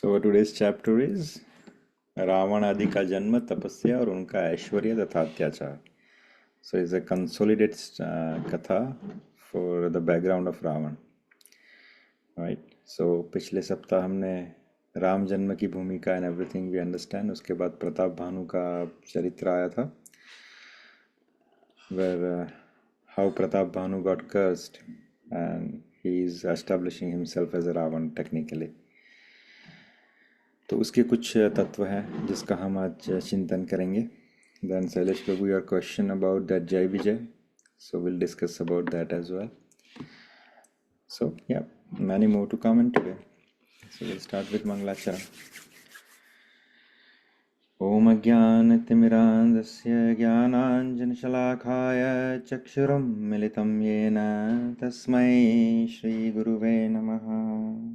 So today's chapter is Ravan आदि का जन्म, तपस्या और उनका ऐश्वर्य तथा अत्याचार. So it's a consolidated katha for the background of Ravan. Right. So पिछले सप्ताह हमने राम जन्म की भूमिका and everything we understand. उसके बाद प्रताप भानु का चरित्र आया था, where how Pratap Bhanu got cursed and he is establishing himself as a Ravan technically. तो उसके कुछ तत्व हैं जिसका हम आज चिंतन करेंगे. Then Sailesh Prabhu, your question about that Jai Vijay, so we'll discuss about that as well. So yeah, many more to comment today. So we'll start with Mangalacharan. Om Ajnanatimirandasya Jnananjanashalakaya Chakshuram Militam Yena Tasmai Shri Guruve Namaha.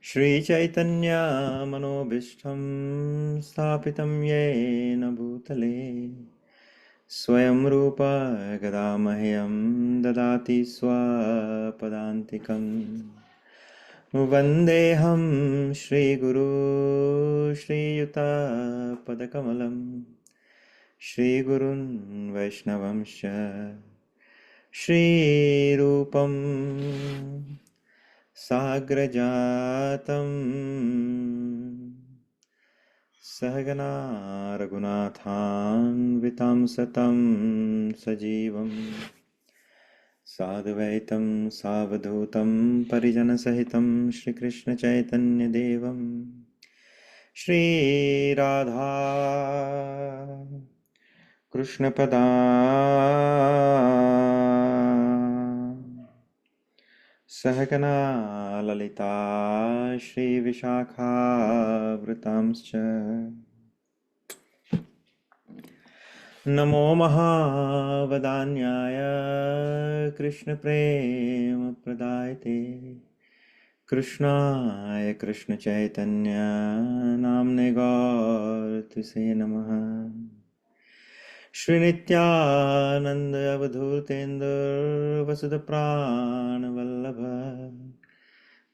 Shri Chaitanya Manobishtam Sthapitam Yena Bhutale Swayam Rupa Gadamahyam Dadati Swapadantikam Vandeham Shri Guru Shri Yuta Padakamalam Shri Gurun Vaishnavamsha Shri Rupam Sagrajatam Sahagana Raghunathan Vitam Satam Sajivam Sadvaitam Savadhutam Parijana Sahitam Shri Krishna Chaitanya Devam Shri Radha Krishna Pada Sahagana Lalita Shri Vishakha Vritamscha Namo Mahavadanyaya Krishna Prema Pradayate Krishnaya Krishna Chaitanya Namne Gaurtise Namaha Shri Nityananda Avadhutendur Vasudha Prana Vallabha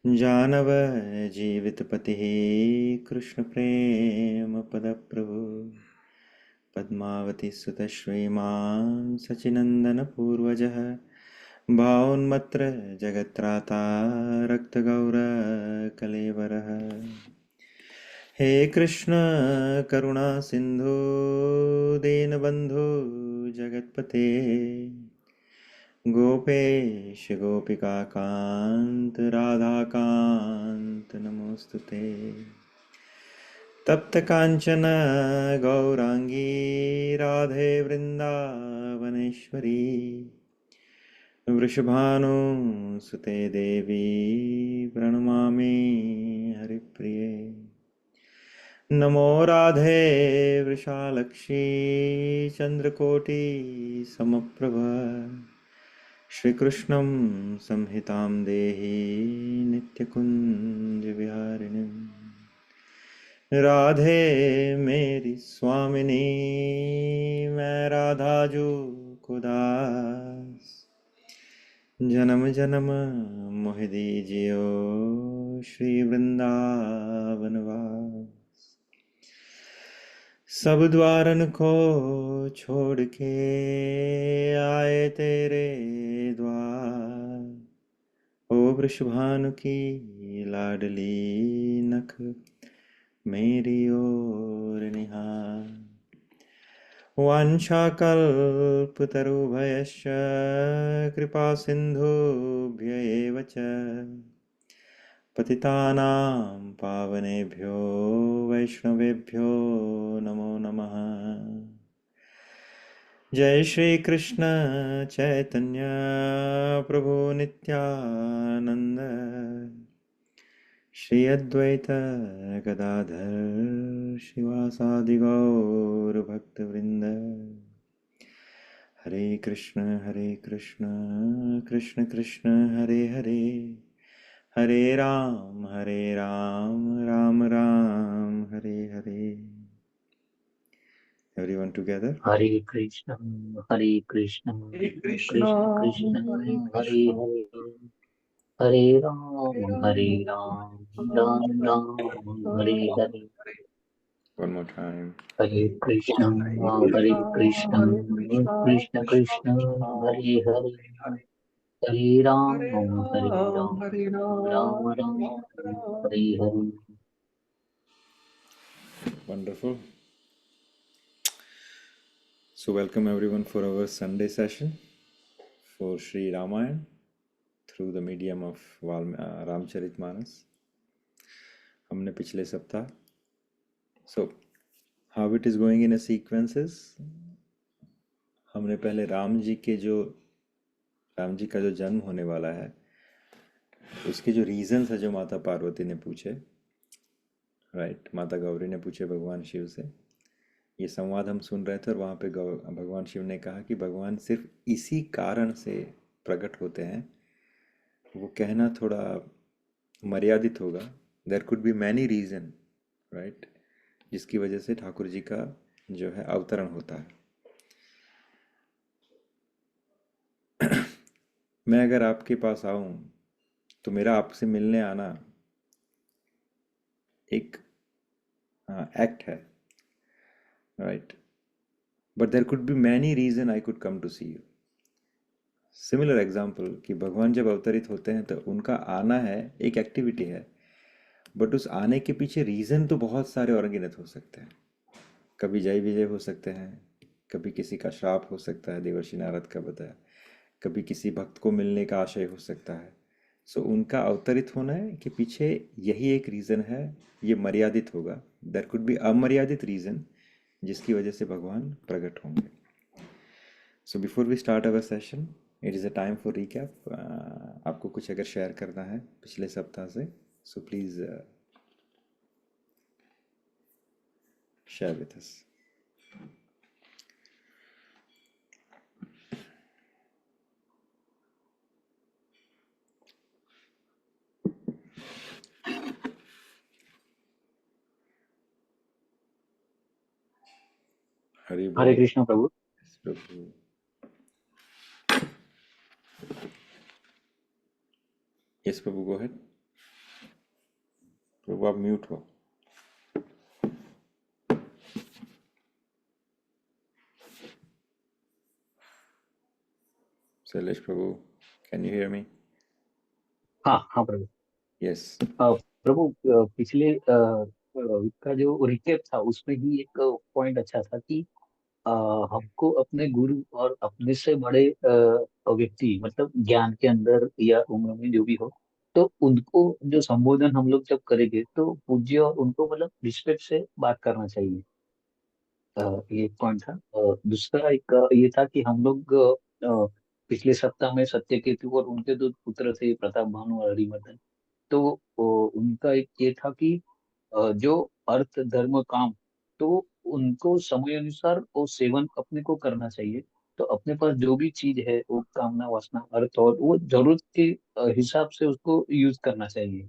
Janava Jivitapatihi Krishna Prema Padaprabhu Padmavati Sutta Shriman Sachinandana Purvajah Bhaunmatra Jagatrata Rakta Gaura Kalevaraha. He Krishna Karuna Sindhu Dinabandhu Jagatpate Gopesh Gopika Kant Radha Kant Namostute Tapta Kanchana Gaurangi Radhe Vrindavaneshwari Vrishabhanu Sute Devi Pranamami Haripriye Namo Radhe Vrishalakshi Chandrakoti Samaprabha Shri Krishnam Samhitam Dehi Nityakunj Viharinim Radhe Meri Swamini मैं राधा जो खुदास जन्म जन्म मोह दीजियो श्री वृंदावनवास सब द्वारन को छोड़ के आए तेरे द्वार ओ वृषभानु की लाडली नख मेरी ओर निहार वाञ्छाकल्पतरुभयश्च कृपा सिन्धुभ्य एव च पतितानां पावनेभ्यो वैष्णवेभ्यो नमो नमः. जय श्री कृष्ण चैतन्य प्रभु नित्यानंद श्री अद्वैत गदाधर शिवासादि गौर भक्तवृंद. हरे Krishna Krishna Krishna Hare Hare Hare Ram Ram Ram Hare Hare. Everyone together. Hare Krishna Krishna Hare Krishna Krishna, Krishna Hare Hare Krishna, Hare Hare Ram Ram Ram Hare Hare. One more time. Hare Krishna Krishna Krishna Hare Hare. Hare Ram Ram Ram Hare Hare. Wonderful. So, welcome everyone for our Sunday session for Sri Ramayan through the medium of Ramcharitmanas. हमने पिछले सप्ताह so how it is going in a sequences, हमने पहले राम जी का जो जन्म होने वाला है उसके जो रीजंस है जो माता पार्वती ने पूछे, राइट, माता गौरी ने पूछे भगवान शिव से, ये संवाद हम सुन रहे थे और वहाँ पे भगवान शिव ने कहा कि भगवान सिर्फ इसी कारण से प्रकट होते हैं, वो कहना थोड़ा मर्यादित होगा। There could be many reason, right, जिसकी वजह से ठाकुर जी का जो है अवतरण होता है। मैं अगर आपके पास आऊं तो मेरा आपसे मिलने आना एक एक्ट है, right, but there could be many reason I could come to see you. Similar example कि भगवान जब अवतरित होते हैं तो उनका आना है एक एक्टिविटी है, बट उस आने के पीछे रीजन तो बहुत सारे और अनगिनत हो सकते हैं। कभी जय विजय हो सकते हैं, कभी किसी का श्राप हो सकता है, देवर्षि नारद का बताया, कभी किसी भक्त को मिलने का आशय हो सकता है। सो उनका अवतरित होना है कि पीछे यही एक रीज़न है, ये मर्यादित होगा। देर कुड बी अमर्यादित रीज़न जिसकी वजह से भगवान प्रकट होंगे। So before we start our session, it is a time for recap. आपको कुछ अगर शेयर करना है पिछले सप्ताह से, so please share with us. Hari Hare बोल। कृष्ण प्रभु। प्रभु। यस प्रभु, गो अहेड। प्रभु आप म्यूट हो। शैलेश प्रभु, कैन यू हियर मी? हाँ हाँ प्रभु। यस। प्रभु पिछले वीक का जो रिकेप था उसमें ही एक पॉइंट अच्छा था कि अ, हमको अपने गुरु और अपने से बड़े व्यक्ति मतलब ज्ञान के अंदर या उम्र में जो भी हो, तो उनको जो संबोधन हम लोग जब करेंगे तो पूज्य और उनको मतलब रिस्पेक्ट से बात करना चाहिए। ये एक पॉइंट था। दूसरा एक ये था कि हम लोग पिछले सप्ताह में सत्यकेतु और उनके दो पुत्र थे प्रताप भानु और हरिवर्धन। तो उनका एक ये था कि जो अर्थ धर्म काम, तो उनको समय अनुसार वो सेवन अपने को करना चाहिए। तो अपने पास जो भी चीज है वो कामना वासना अर्थ और वो जरूरत के हिसाब से उसको यूज करना चाहिए।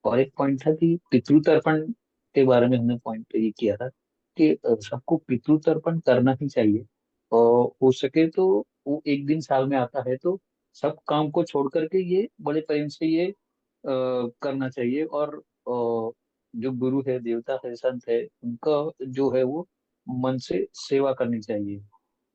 और एक पॉइंट था कि पितृ तर्पण के बारे में हमने पॉइंट ये किया था कि सबको पितृ तर्पण करना ही चाहिए। और हो सके तो वो एक दिन साल में आता है तो सब काम को छोड़ करके ये बड़े प्रेम से ये करना चाहिए। और जो गुरु है देवता है संत है उनका जो है वो मन से सेवा करनी चाहिए।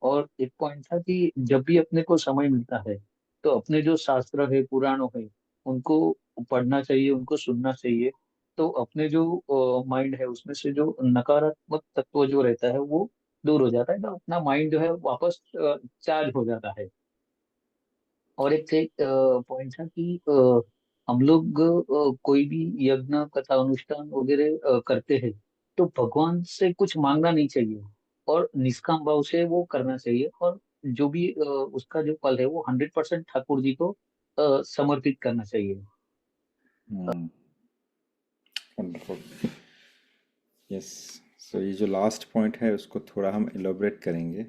और एक पॉइंट था कि जब भी अपने को समय मिलता है तो अपने जो शास्त्र है पुराणों है उनको पढ़ना चाहिए, उनको सुनना चाहिए। तो अपने जो माइंड है उसमें से जो नकारात्मक तत्व जो रहता है वो दूर हो जाता है, तो अपना माइंड जो है वापस चार्ज हो जाता है। और एक पॉइंट था कि हम लोग कोई भी यज्ञ कथा अनुष्ठान वगैरह करते हैं तो भगवान से कुछ मांगना नहीं चाहिए और निष्काम भाव से वो करना चाहिए। और जो भी उसका जो फल है वो 100% ठाकुर जी को समर्पित करना चाहिए। वंडरफुल। यस। सो ये जो लास्ट पॉइंट है उसको थोड़ा हम एलोबरेट करेंगे,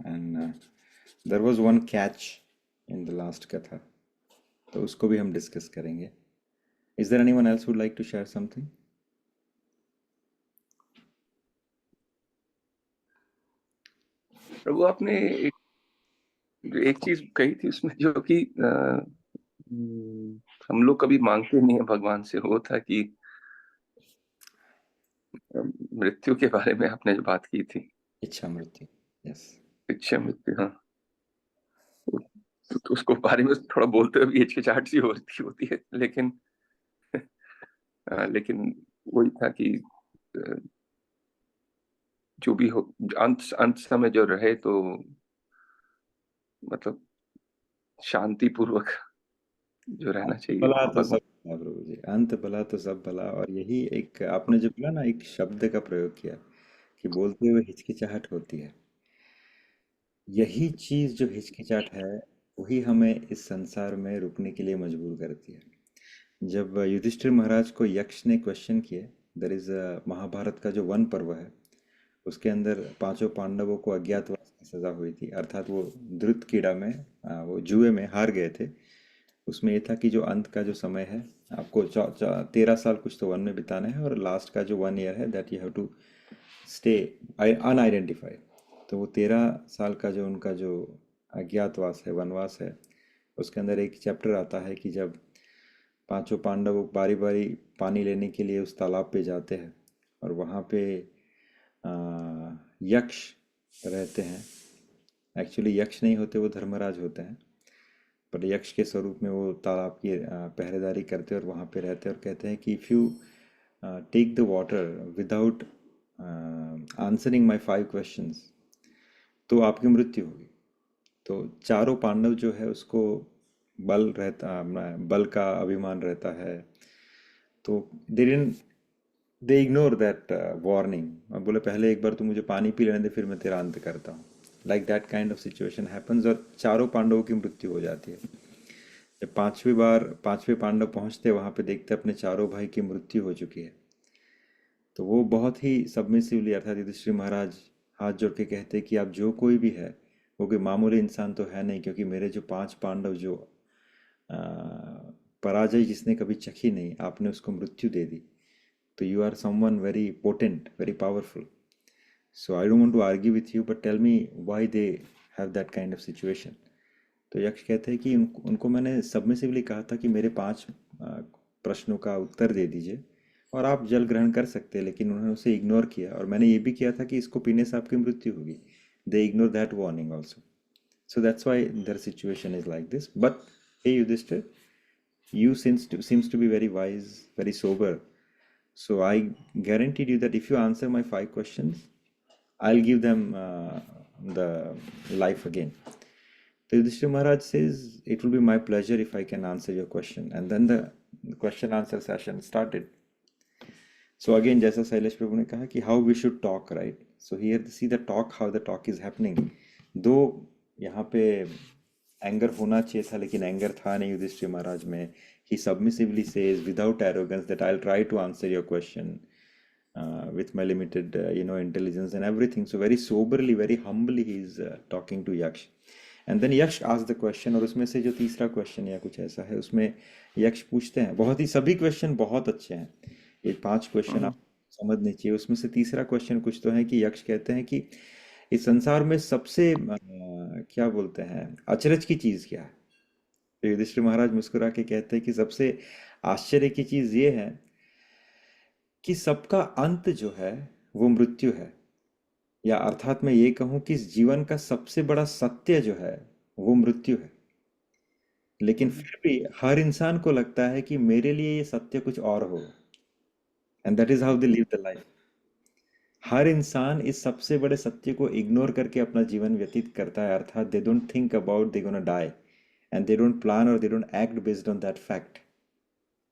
and there was one catch in the last कथा, तो उसको भी हम डिस्कस करेंगे। Is there anyone else would like to share something? प्रभु आपने एक चीज कही थी उसमें जो कि हम लोग कभी मांगते नहीं है भगवान से। वो था कि मृत्यु के बारे में आपने जो बात की थी, इच्छा मृत्यु, यस। इच्छा मृत्यु, हाँ, तो उसको बारे में थोड़ा बोलते हुए भी हिचकिचाहट सी होती है, लेकिन लेकिन वही था कि जो भी हो, अंत अंत समय जो रहे तो मतलब शांति पूर्वक जो रहना चाहिए भला तो भगवान। सब भला प्रभु जी, अंत भला तो सब भला। और यही एक आपने जो बोला ना, एक शब्द का प्रयोग किया कि बोलते हुए हिचकिचाहट होती है। यही चीज जो हिचकिचाहट है, वही हमें इस संसार में रुकने के लिए मजबूर करती है। जब युधिष्ठिर महाराज को यक्ष ने क्वेश्चन किए, दर इज महाभारत का जो वन पर्व है, उसके अंदर पांचों पांडवों को अज्ञातवास की सजा हुई थी, अर्थात वो द्रुत कीड़ा में वो जुए में हार गए थे। उसमें ये था कि जो अंत का जो समय है, आपको 13 साल कुछ तो वन में बिताना है, और लास्ट का जो 1 ईयर है, that you have to stay unidentified. तो वो 13 साल का जो उनका जो अज्ञातवास है, वनवास है, उसके अंदर एक चैप्टर आता है कि जब पांचों पांडव बारी बारी पानी लेने के लिए उस तालाब पे जाते हैं, और वहाँ पे यक्ष रहते हैं। एक्चुअली यक्ष नहीं होते, वो धर्मराज होते हैं, पर यक्ष के स्वरूप में वो तालाब की पहरेदारी करते हैं और वहाँ पे रहते हैं, और कहते हैं कि if you take the water without answering my 5 questions, तो आपकी मृत्यु होगी। तो चारों पांडव जो है उसको बल का अभिमान रहता है, तो दे इग्नोर दैट वार्निंग और बोले पहले एक बार तू मुझे पानी पी लेने दे, फिर मैं तेरा अंत करता हूँ। Like that kind of situation happens, और चारों पांडवों की मृत्यु हो जाती है। जब पांचवें पांडव पहुंचते वहां पे देखते अपने चारों भाई की मृत्यु हो चुकी है, तो वो बहुत ही सबमिसिवली, अर्थात युधिष्ठिर महाराज हाथ जोड़ के कहते कि आप जो कोई भी है, वो कोई मामूली इंसान तो है नहीं, क्योंकि मेरे जो 5 पांडव जो आ, पराजय जिसने कभी चखी नहीं, आपने उसको मृत्यु दे दी। तो you are someone very potent, very powerful. So I don't want to argue with you, but tell me why they have that kind of situation. तो यक्ष कहते हैं कि उनको मैंने सबमिसिवली कहा था कि मेरे 5 प्रश्नों का उत्तर दे दीजिए और आप जल ग्रहण कर सकते हैं, लेकिन उन्होंने उसे इग्नोर किया, और मैंने ये भी किया था कि इसको पीने से आपकी मृत्यु होगी। दे ignore that warning also. So that's why their situation is like this. But hey, Yudhishthir, you seems to be very wise, very sober. So I guaranteed you that if you answer my 5 questions, I'll give them the life again. So Yudhishthir Maharaj says, it will be my pleasure if I can answer your question. And then the question answer session started. So again, जैसा शैलेश प्रभु ने कहा कि how we should talk, right? So here see the talk, how the talk is happening. दो यहाँ पे anger होना चाहिए था, लेकिन एंगर था नहीं युधिष्ठिर महाराज में। He submissively says without arrogance that I'll try to answer your question with my limited intelligence and everything. So very soberly, very humbly he is talking to Yaksh. And then Yaksha ask the question, और उसमें से जो तीसरा question या कुछ ऐसा है, उसमें यक्ष पूछते हैं, बहुत ही सभी क्वेश्चन बहुत अच्छे हैं, ये 5 क्वेश्चन आप समझने चाहिए। उसमें से तीसरा क्वेश्चन कुछ तो है कि यक्ष कहते हैं कि इस संसार में सबसे क्या बोलते हैं, अचरज की चीज क्या है? तो युधिष्ठिर महाराज मुस्कुरा के कहते हैं कि सबसे आश्चर्य की चीज ये है कि सबका अंत जो है वो मृत्यु है, या अर्थात मैं ये कहूं कि इस जीवन का सबसे बड़ा सत्य जो है वो मृत्यु है। लेकिन फिर भी हर इंसान को लगता है कि मेरे लिए ये सत्य कुछ और हो, and that is how they live the life. हर इंसान इस सबसे बड़े सत्य को इग्नोर करके अपना जीवन व्यतीत करता है, अर्थात they don't think about they gonna die, and they don't plan और they don't act based on that fact.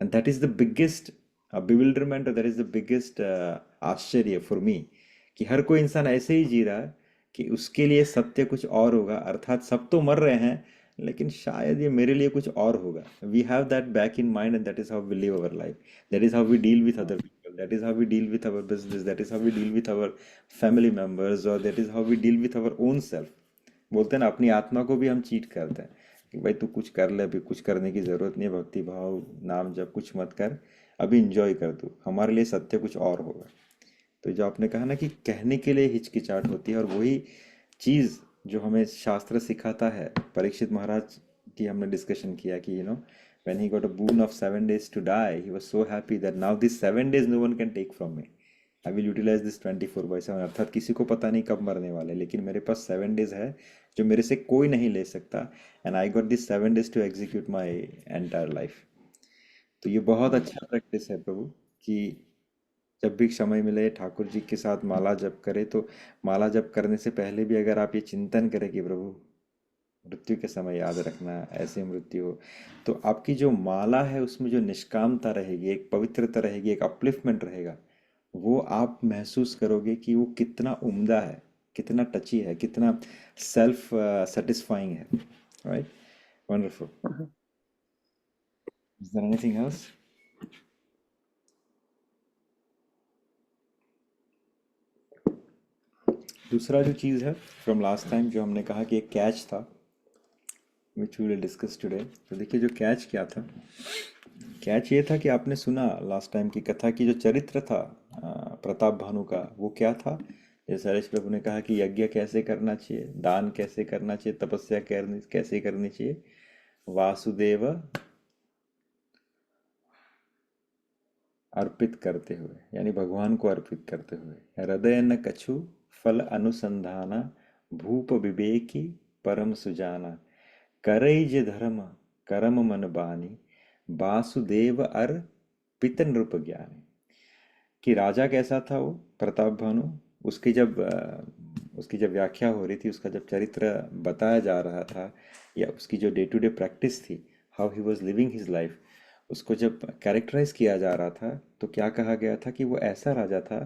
And that is the biggest bewilderment, और दैट इज द बिगेस्ट आश्चर्य फॉर मी, कि हर कोई इंसान ऐसे ही जी रहा है कि उसके लिए सत्य कुछ और होगा, अर्थात सब तो मर रहे हैं, लेकिन शायद ये मेरे लिए कुछ और होगा। We have that back in mind, and that is how we live our life. That is how we deal with other people, that is how we deal with our business, that is how we deal with our family members, और that is how we deal with our own self. बोलते हैं ना, अपनी आत्मा को भी हम cheat करते हैं कि भाई तू कुछ कर ले, अभी कुछ करने की जरूरत नहीं है, भक्ति भाव नाम जब कुछ मत कर, अभी इंजॉय कर तू, हमारे लिए सत्य कुछ और होगा। तो जो आपने कहा ना कि कहने के लिए हिचकिचाहट होती है, और वही चीज जो हमें शास्त्र सिखाता है, परीक्षित महाराज की हमने डिस्कशन किया कि when he got a boon of 7 days to die, he was so happy that now these 7 days no one can take from me. I will utilize this 24/7, अर्थात किसी को पता नहीं कब मरने वाले, लेकिन मेरे पास 7 days है जो मेरे से कोई नहीं ले सकता, and I got these 7 days to execute my entire life. तो ये बहुत अच्छा प्रैक्टिस है प्रभु, कि जब भी समय मिले ठाकुर जी के साथ माला जप करे, तो माला जप करने से पहले भी अगर आप ये चिंतन करें कि प्रभु मृत्यु के समय याद रखना, ऐसे मृत्यु हो, तो आपकी जो माला है उसमें जो निष्कामता रहेगी, एक पवित्रता रहेगी, एक अपलिफ्टमेंट रहेगा, वो आप महसूस करोगे कि वो कितना उम्दा है, कितना टची है, कितना सेल्फ सेटिस्फाइंग है. Right, wonderful. Is there anything else? दूसरा जो चीज़ है फ्रॉम लास्ट टाइम, जो हमने कहा कि एक कैच था which we will discuss today. तो देखिए जो कैच क्या था, कैच ये था कि आपने सुना लास्ट टाइम की कथा की जो चरित्र था प्रताप भानु का, वो क्या था. जैसे हरीश प्रभु ने कहा कि यज्ञ कैसे करना चाहिए, दान कैसे करना चाहिए, तपस्या कैसे करनी चाहिए, वासुदेव अर्पित करते हुए, यानी भगवान को अर्पित करते हुए. हृदय न कछु फल अनुसंधाना, भूप विवेकी परम सुजाना, करई जे धर्म करम मन बानी, वासुदेव अर्पित नृप ज्ञानी. कि राजा कैसा था वो प्रताप भानु, उसकी जब व्याख्या हो रही थी, उसका जब चरित्र बताया जा रहा था, या उसकी जो डे टू डे प्रैक्टिस थी, how he was living his life, उसको जब कैरेक्टराइज किया जा रहा था, तो क्या कहा गया था कि वो ऐसा राजा था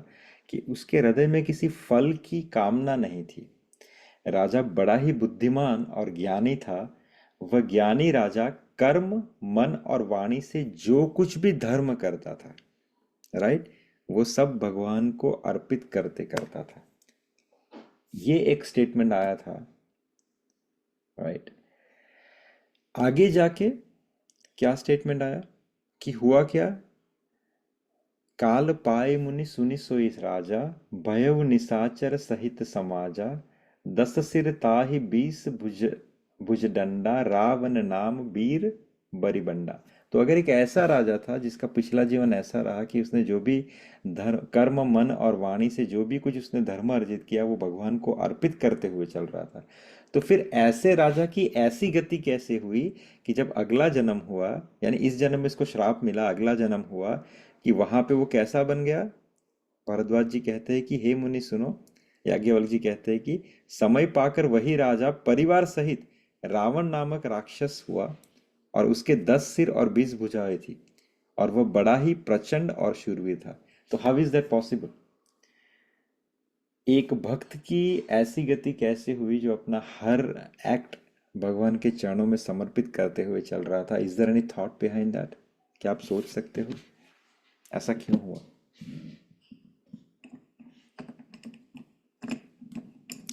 कि उसके हृदय में किसी फल की कामना नहीं थी. राजा बड़ा ही बुद्धिमान और ज्ञानी था. वह ज्ञानी राजा कर्म मन और वाणी से जो कुछ भी धर्म करता था, राइट, वो सब भगवान को अर्पित करते करता था. ये एक स्टेटमेंट आया था, राइट. आगे जाके क्या स्टेटमेंट आया कि हुआ क्या, काल पाए मुनि सुनि सोई राजा, भयउ निशाचर सहित समाजा, 10 सिर ताहि 20 भुजदंडा, रावण नाम वीर बरिबंडा. तो अगर एक ऐसा राजा था जिसका पिछला जीवन ऐसा रहा कि उसने जो भी धर्म कर्म मन और वाणी से जो भी कुछ उसने धर्म अर्जित किया, वो भगवान को अर्पित करते हुए चल रहा था, तो फिर ऐसे राजा की ऐसी गति कैसे हुई कि जब अगला जन्म हुआ, यानी इस जन्म में इसको श्राप मिला, अगला जन्म हुआ, कि वहां पे वो कैसा बन गया. भरद्वाज जी कहते हैं कि हे मुनि सुनो, याज्ञवल्क्य जी कहते हैं कि समय पाकर वही राजा परिवार सहित रावण नामक राक्षस हुआ, और उसके 10 सिर और 20 भुजाएं थी, और वह बड़ा ही प्रचंड और शूरवीर था. तो हाउ इज दैट पॉसिबल? एक भक्त की ऐसी गति कैसे हुई जो अपना हर एक्ट भगवान के चरणों में समर्पित करते हुए चल रहा था? Is there any thought behind that? क्या आप सोच सकते हो ऐसा क्यों हुआ?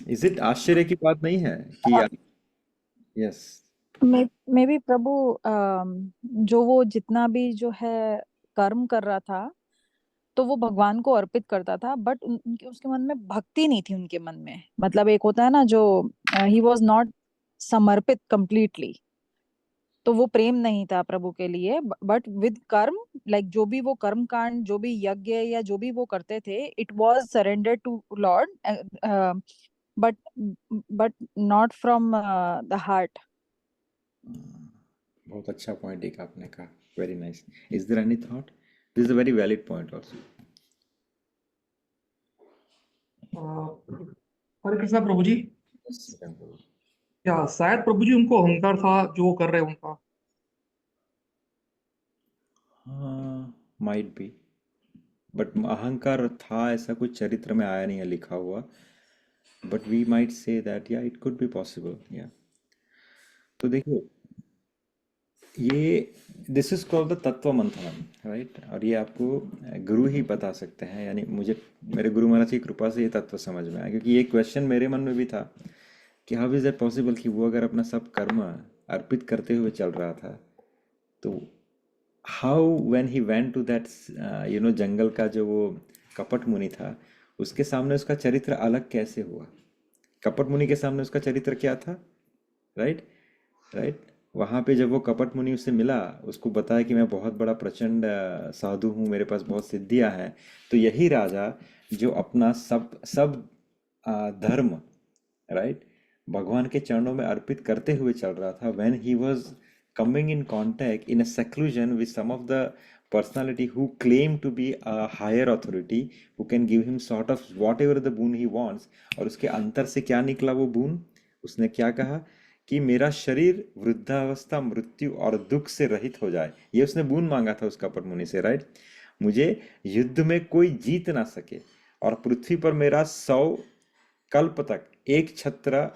इज इट आश्चर्य की बात नहीं है कि यस मे भी प्रभु जो वो जितना भी जो है कर्म कर रहा था, तो वो भगवान को अर्पित करता था, बट उनके उसके मन में भक्ति नहीं थी उनके मन में. मतलब एक होता है ना जो ही वॉज नॉट समर्पित कंप्लीटली, तो वो प्रेम नहीं था प्रभु के लिए. बट विद कर्म, लाइक जो भी वो कर्म कांड, जो भी यज्ञ या जो भी वो करते थे, it was surrender to lord, but but not from the heart. बहुत अच्छा पॉइंट एक आपने कहा, very nice. Is there any thought? This is a very valid point also. Hare Krishna प्रभु जी. क्या शायद प्रभु जी उनको अहंकार था जो वो कर रहे हैं उनका? माइट बी, बट अहंकार था ऐसा कुछ चरित्र में आया नहीं है लिखा हुआ, but we might say that या इट कुड बी पॉसिबल. या तो देखिए, ये दिस इज कॉल्ड द तत्व मंथन, राइट. और ये आपको गुरु ही बता सकते हैं, यानी मुझे मेरे गुरु महाराज की कृपा से ये तत्व समझ में आया, क्योंकि ये क्वेश्चन मेरे मन में भी था कि हाउ इज दैट पॉसिबल कि वो अगर अपना सब कर्म अर्पित करते हुए चल रहा था, तो how when he went to that jungle का जो वो कपट मुनि था, उसके सामने उसका चरित्र अलग कैसे हुआ? कपट मुनि के सामने उसका चरित्र क्या था? राइट राइट वहां पे जब वो कपट मुनि उससे मिला, उसको बताया कि मैं बहुत बड़ा प्रचंड साधु हूँ, मेरे पास बहुत सिद्धियां हैं, तो यही राजा जो अपना सब सब धर्म, राइट, भगवान के चरणों में अर्पित करते हुए चल रहा था, when he was coming in contact in a seclusion with some of the personality who claim to be a higher authority who can give him sort of whatever the boon he wants, और उसके अंतर से क्या निकला वो boon? उसने क्या कहा कि मेरा शरीर वृद्धावस्था, मृत्यु और दुख से रहित हो जाए, ये उसने boon मांगा था उस कपट मुनि से, राइट। मुझे युद्ध में कोई जीत ना सके और पृथ्वी पर मेरा 100 कल्प तक एक छत्र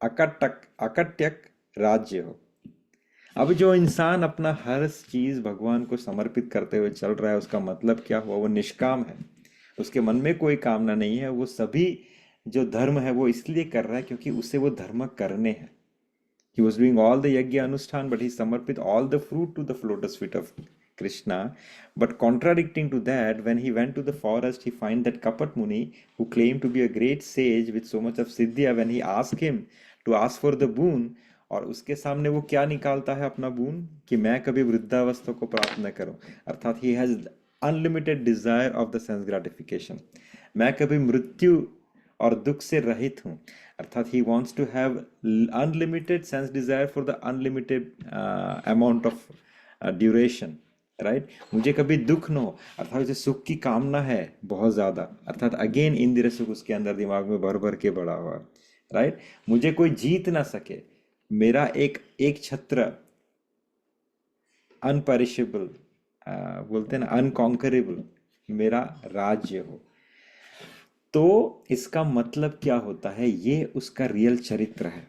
अकटक अकट्यक राज्य हो। अब जो इंसान अपना हर चीज भगवान को समर्पित करते हुए चल रहा है, उसका मतलब क्या हुआ? वो निष्काम है, उसके मन में कोई कामना नहीं है। वो सभी जो धर्म है वो इसलिए कर रहा है क्योंकि उसे वो धर्म करने हैं। He was doing all the yajna anushthan, but he samarpit all the fruit to the lotus feet of Krishna. But contradicting to that, when he went to the forest, he find that Kapat Muni, who claimed to be a great sage with so much of siddhya, when he asked him to ask for the boon, और उसके सामने वो क्या निकालता है अपना बून, कि मैं कभी वृद्धावस्था को प्राप्त न करूं, अर्थात he has unlimited desire of the sense gratification, मैं कभी मृत्यु और दुख से रहित हूं, अर्थात he wants to have unlimited sense desire for the unlimited amount of duration, right. मुझे कभी दुख न हो, अर्थात उसे सुख की कामना है बहुत ज्यादा, अर्थात अगेन इंद्रिय सुख उसके अंदर दिमाग में भर भर के बड़ा हुआ, राइट। मुझे कोई जीत ना सके, मेरा एक छत्र अनपरिशेबल, बोलते हैं ना अनकॉन्करेबल, मेरा राज्य हो। तो इसका मतलब क्या होता है? ये उसका रियल चरित्र है।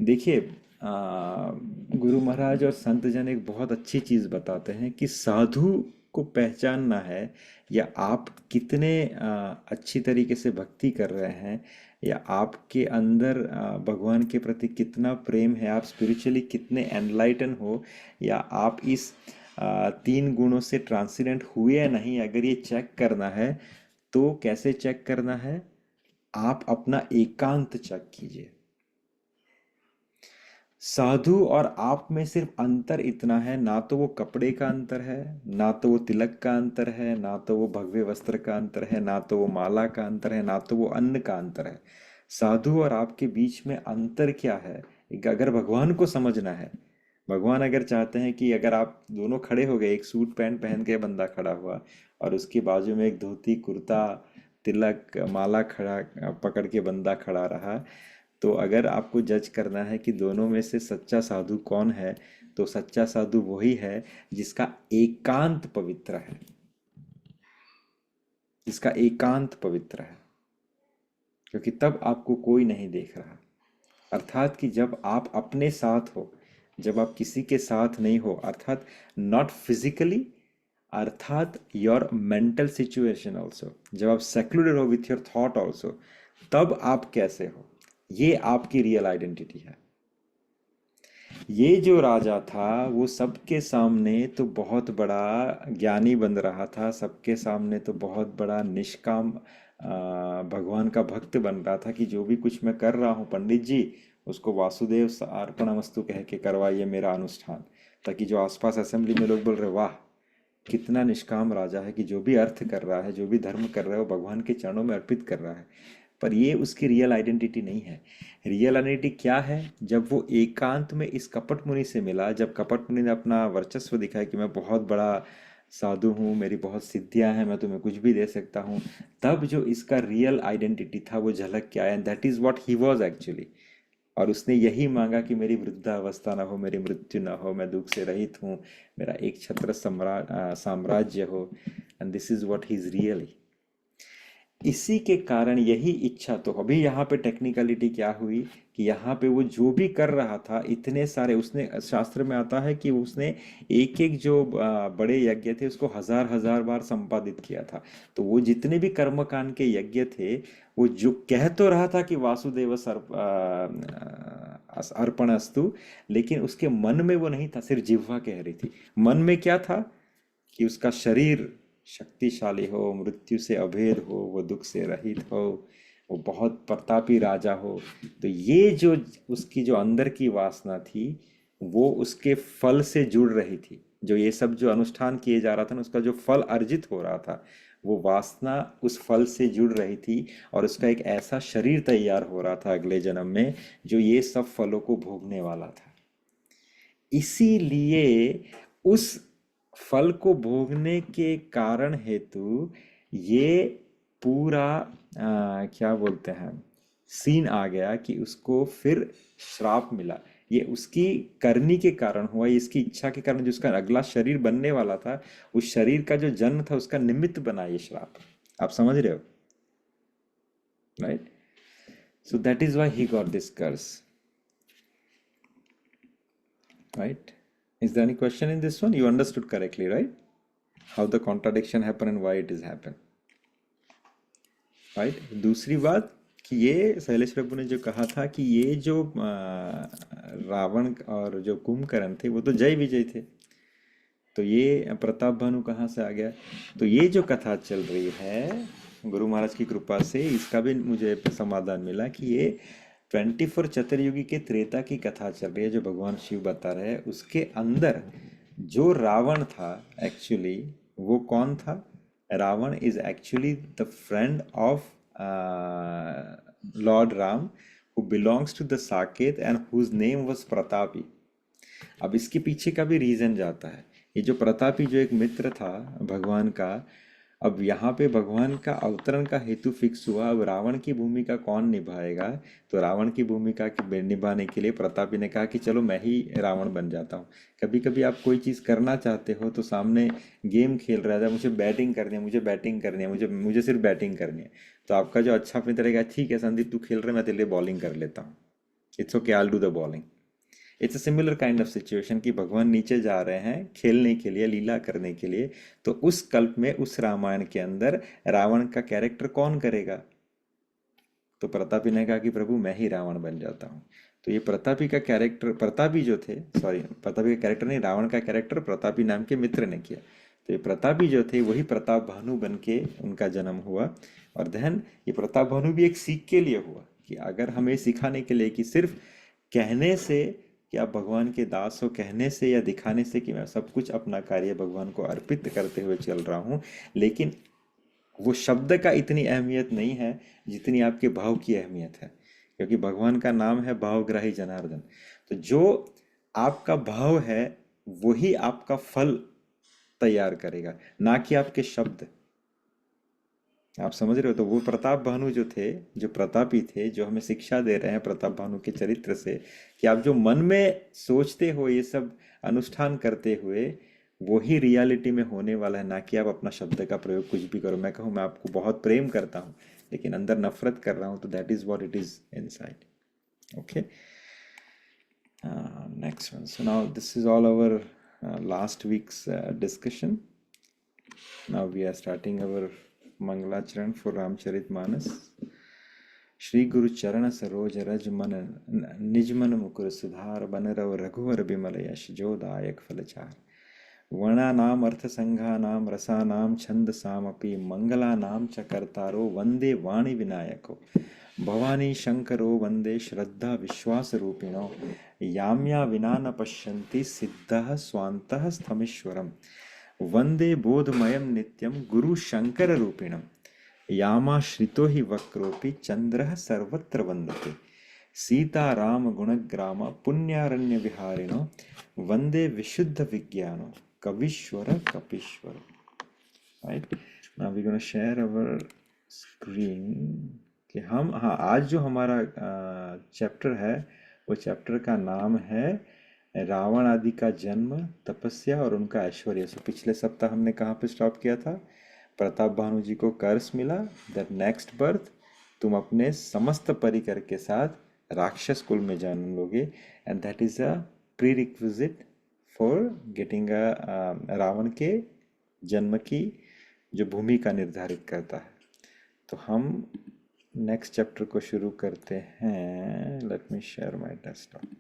देखिए, गुरु महाराज और संत जन एक बहुत अच्छी चीज बताते हैं कि साधु को पहचानना है, या आप कितने अच्छी तरीके से भक्ति कर रहे हैं, या आपके अंदर भगवान के प्रति कितना प्रेम है, आप स्पिरिचुअली कितने एनलाइटन हो, या आप इस 3 गुणों से ट्रांसेंडेंट हुए या नहीं, अगर ये चेक करना है तो कैसे चेक करना है? आप अपना एकांत चेक कीजिए। साधु और आप में सिर्फ अंतर इतना है, ना तो वो कपड़े का अंतर है, ना तो वो तिलक का अंतर है, ना तो वो भगवे वस्त्र का अंतर है, ना तो वो माला का अंतर है, ना तो वो अन्न का अंतर है। साधु और आपके बीच में अंतर क्या है? अगर भगवान को समझना है, भगवान अगर चाहते हैं कि अगर आप दोनों खड़े हो गए, एक सूट पैंट पहन के बंदा खड़ा हुआ और उसके बाजू में एक धोती कुर्ता तिलक माला खड़ा पकड़ के बंदा खड़ा रहा, तो अगर आपको जज करना है कि दोनों में से सच्चा साधु कौन है, तो सच्चा साधु वही है जिसका एकांत पवित्र है, जिसका एकांत पवित्र है, क्योंकि तब आपको कोई नहीं देख रहा। अर्थात कि जब आप अपने साथ हो, जब आप किसी के साथ नहीं हो, अर्थात नॉट फिजिकली, अर्थात योर मेंटल सिचुएशन ऑल्सो, जब आप सेक्लूडेड हो विथ योर थॉट ऑल्सो, तब आप कैसे हो, ये आपकी रियल आइडेंटिटी है। ये जो राजा था वो सबके सामने तो बहुत बड़ा ज्ञानी बन रहा था, सबके सामने तो बहुत बड़ा निष्काम भगवान का भक्त बन रहा था कि जो भी कुछ मैं कर रहा हूँ पंडित जी, उसको वासुदेव अर्पणमस्तु कह के करवाइए मेरा अनुष्ठान, ताकि जो आसपास असेंबली में लोग बोल रहे वाह कितना निष्काम राजा है, कि जो भी अर्थ कर रहा है, जो भी धर्म कर रहा है, वो भगवान के चरणों में अर्पित कर रहा है। पर ये उसकी रियल आइडेंटिटी नहीं है। रियल आइडेंटिटी क्या है? जब वो एकांत में इस कपट मुनि से मिला, जब कपट मुनि ने अपना वर्चस्व दिखाया कि मैं बहुत बड़ा साधु हूँ, मेरी बहुत सिद्धियां हैं, मैं तुम्हें कुछ भी दे सकता हूँ, तब जो इसका रियल आइडेंटिटी था वो झलक के आया, and that is what he was actually. और उसने यही मांगा कि मेरी वृद्धावस्था ना हो, मेरी मृत्यु ना हो, मैं दुख से रहित हूँ, मेरा एक छत्र साम्राज्य हो, and this is what he is really. इसी के कारण यही इच्छा, तो अभी यहाँ पे टेक्निकलिटी क्या हुई कि यहाँ पे वो जो भी कर रहा था, इतने सारे, उसने शास्त्र में आता है कि उसने एक एक जो बड़े यज्ञ थे उसको 1000 बार संपादित किया था। तो वो जितने भी कर्मकांड के यज्ञ थे, वो जो कह तो रहा था कि वासुदेव अर्पण अस्तु, लेकिन उसके मन में वो नहीं था, सिर्फ जिह्वा कह रही थी। मन में क्या था? कि उसका शरीर शक्तिशाली हो, मृत्यु से अभेद हो, वो दुख से रहित हो, वो बहुत प्रतापी राजा हो। तो ये जो उसकी जो अंदर की वासना थी वो उसके फल से जुड़ रही थी। जो ये सब जो अनुष्ठान किए जा रहा था ना, उसका जो फल अर्जित हो रहा था, वो वासना उस फल से जुड़ रही थी और उसका एक ऐसा शरीर तैयार हो रहा था अगले जन्म में जो ये सब फलों को भोगने वाला था। इसीलिए उस फल को भोगने के कारण हेतु ये पूरा क्या बोलते हैं, सीन आ गया कि उसको फिर श्राप मिला। ये उसकी करनी के कारण हुआ, ये इसकी इच्छा के कारण जो उसका अगला शरीर बनने वाला था, उस शरीर का जो जन्म था उसका निमित्त बना ये श्राप। आप समझ रहे हो, right? So that is why he got this curse, right? Is there any question in this one? You understood correctly, right? How the contradiction happened and why it is happened, right? दूसरी बात कि ये शैलेश प्रभु ने जो कहा था कि ये जो रावण और जो कुंभकर्ण थे वो तो जय विजय थे, तो ये प्रताप भानु कहाँ से आ गया? तो ये जो कथा चल रही है गुरु महाराज की कृपा से, इसका भी मुझे समाधान मिला कि ये 24 चतुर्युगी के त्रेता की कथा चल रही है जो भगवान शिव बता रहे हैं। उसके अंदर जो रावण था एक्चुअली वो कौन था? Ravana is actually the friend of Lord Ram who belongs to the Saket and whose name was Pratapi. अब इसके पीछे का भी रीजन जाता है। ये जो प्रतापी जो एक मित्र था भगवान का, अब यहाँ पे भगवान का अवतरण का हेतु फिक्स हुआ। अब रावण की भूमिका कौन निभाएगा? तो रावण की भूमिका निभाने के लिए प्रतापी ने कहा कि चलो मैं ही रावण बन जाता हूँ। कभी कभी आप कोई चीज़ करना चाहते हो तो सामने गेम खेल रहा था, मुझे बैटिंग करनी है, मुझे बैटिंग करनी है, मुझे मुझे सिर्फ बैटिंग करनी है, तो आपका जो अच्छा मित्र रहेगा, ठीक है संदीप तू खेल रहे, मैं तेरे लिए बॉलिंग कर लेता हूँ, it's okay I will do the bowling. It's a similar kind of situation कि भगवान नीचे जा रहे हैं खेलने के लिए, लीला करने के लिए। तो उस कल्प में, उस रामायण के अंदर रावण का कैरेक्टर कौन करेगा? तो प्रतापी ने कहा कि प्रभु मैं ही रावण बन जाता हूँ। तो ये प्रतापी का कैरेक्टर, प्रतापी जो थे, सॉरी प्रतापी का कैरेक्टर नहीं, रावण का कैरेक्टर प्रतापी नाम के मित्र ने किया। तो ये प्रतापी जो थे वही प्रताप भानु बन के उनका जन्म हुआ। और देन ये प्रताप भानु भी एक सीख के लिए हुआ कि अगर हमें सिखाने के लिए कि सिर्फ कहने से कि आप भगवान के दास हो, कहने से या दिखाने से कि मैं सब कुछ अपना कार्य भगवान को अर्पित करते हुए चल रहा हूँ, लेकिन वो शब्द का इतनी अहमियत नहीं है जितनी आपके भाव की अहमियत है, क्योंकि भगवान का नाम है भावग्राही जनार्दन। तो जो आपका भाव है वही आपका फल तैयार करेगा, ना कि आपके शब्द। आप समझ रहे हो? तो वो प्रताप भानु जो थे, जो प्रतापी थे, जो हमें शिक्षा दे रहे हैं प्रताप भानु के चरित्र से कि आप जो मन में सोचते हो ये सब अनुष्ठान करते हुए वही रियलिटी में होने वाला है, ना कि आप अपना शब्द का प्रयोग कुछ भी करो। मैं कहूँ मैं आपको बहुत प्रेम करता हूँ लेकिन अंदर नफरत कर रहा हूँ, तो that is what it is inside. Okay, next one. So now this is all our last weeks discussion. Now we are starting our Mangalacharan for Ramcharitmanas. Shri गुरु चरण सरोज रज मन निज मन मुकुर सुधार बन रव रघुवर बिमल यश जो दायक फलचार। वर्णानाम अर्थ संघानाम रसानाम छंद सामपि मंगलानाम च कर्तारो वंदे वाणी विनायको। भवानी शंकरो वंदे श्रद्धा विश्वास रूपिणो याम्या विना न पश्यन्ति सिद्धः स्वान्तः स्थमीश्वरम्। वंदे बोधमयं नित्यं गुरु शंकर रूपिणं यामाश्रितो हि वक्रोपि चंद्रः सर्वत्र वंदते। सीता राम गुणग्राम पुण्यारण्य विहारिणो वंदे विशुद्ध विज्ञानो कवीश्वर कपीश्वर। Right, now we gonna share our screen कि हम, हाँ, आज जो हमारा चैप्टर है वो चैप्टर का नाम है रावण आदि का जन्म, तपस्या और उनका ऐश्वर्य। सो पिछले सप्ताह हमने कहाँ पे स्टॉप किया था? प्रताप भानु जी को कर्स मिला, दैट नेक्स्ट बर्थ तुम अपने समस्त परिकर के साथ राक्षस कुल में जन्म लोगे, and that is a prerequisite for getting a Ravana के जन्म की जो भूमिका निर्धारित करता है। तो हम नेक्स्ट चैप्टर को शुरू करते हैं। Let me share my desktop.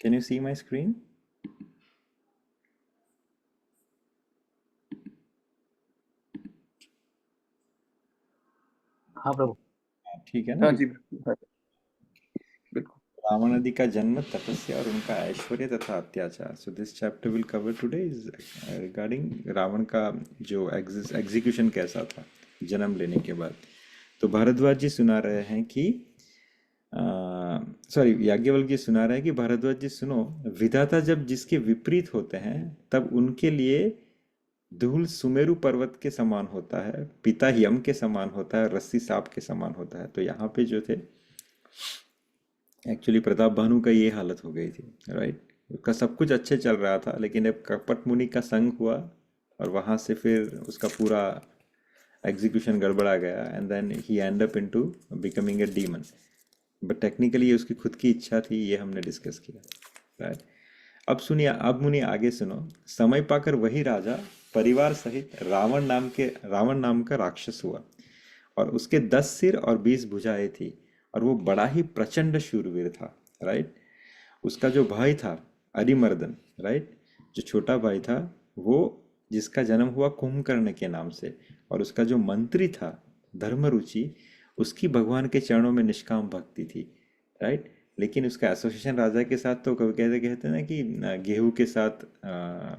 Can you see my screen? हाँ प्रभु। ठीक है ना? हाँ जी, हाँ, बिल्कुल। रावण आदि का जन्म, तपस्या और उनका ऐश्वर्य तथा अत्याचार. So this chapter will cover today is regarding Ravana का जो एग्जीक्यूशन कैसा था जन्म लेने के बाद. तो भारद्वाज जी सुना रहे हैं कि याज्ञवल्क्य जी सुना रहे हैं कि भारद्वाज जी सुनो, विधाता जब जिसके विपरीत होते हैं तब उनके लिए धूल सुमेरु पर्वत के समान होता है, पिता यम के समान होता है, रस्सी सांप के समान होता है. तो यहाँ पे जो थे एक्चुअली प्रताप भानु का ये हालत हो गई थी, राइट. उसका सब कुछ अच्छे चल रहा था, लेकिन अब कपट मुनि का संग हुआ और वहां से फिर उसका पूरा एग्जीक्यूशन गड़बड़ा गया and then he end up into becoming a demon. But technically ये उसकी खुद की इच्छा थी, ये हमने डिस्कस किया, राइट. अब सुनिए, अब मुनि आगे सुनो. समय पाकर वही राजा परिवार सहित रावण नाम का राक्षस हुआ और उसके 10 सिर और 20 भुजाएं थी और वो बड़ा ही प्रचंड शूरवीर था, राइट. उसका जो भाई था अरिमर्दन, राइट, जो छोटा भाई था, वो जिसका जन्म हुआ कुंभकर्ण के नाम से, और उसका जो मंत्री था धर्मरुचि, उसकी भगवान के चरणों में निष्काम भक्ति थी, राइट. लेकिन उसका एसोसिएशन राजा के साथ तो कभी कहते हैं ना कि गेहूं के साथ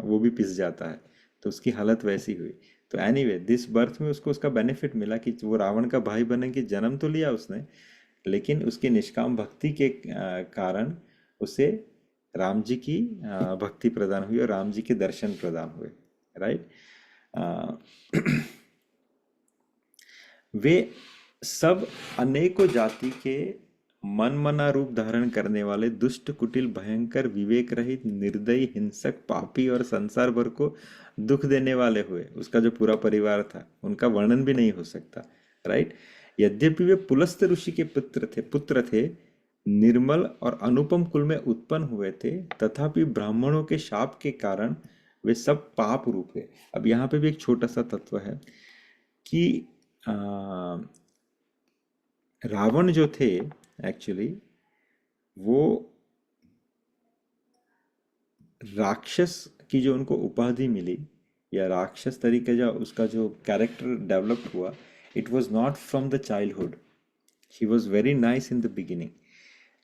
वो भी पिस जाता है, तो उसकी हालत वैसी हुई. तो एनीवे दिस बर्थ में उसको उसका बेनिफिट मिला कि वो रावण का भाई बने के जन्म तो लिया उसने, लेकिन उसकी निष्काम भक्ति के कारण उसे राम जी की भक्ति प्रदान हुई और राम जी के दर्शन प्रदान हुए, राइट. वे सब अनेकों जाति के मनमना रूप धारण करने वाले दुष्ट, कुटिल, भयंकर, विवेक रहित, निर्दयी, हिंसक, पापी और संसार भर को दुख देने वाले हुए. उसका जो पूरा परिवार था उनका वर्णन भी नहीं हो सकता, राइट. यद्यपि वे पुलस्त ऋषि के पुत्र थे, निर्मल और अनुपम कुल में उत्पन्न हुए थे, तथापि ब्राह्मणों के शाप के कारण वे सब पाप रूप है. अब यहाँ पे भी एक छोटा सा तत्व है कि रावण जो थे एक्चुअली वो राक्षस की जो उनको उपाधि मिली या राक्षस तरीके जो उसका जो कैरेक्टर डेवलप हुआ, it was not from the childhood. He was very nice in the beginning,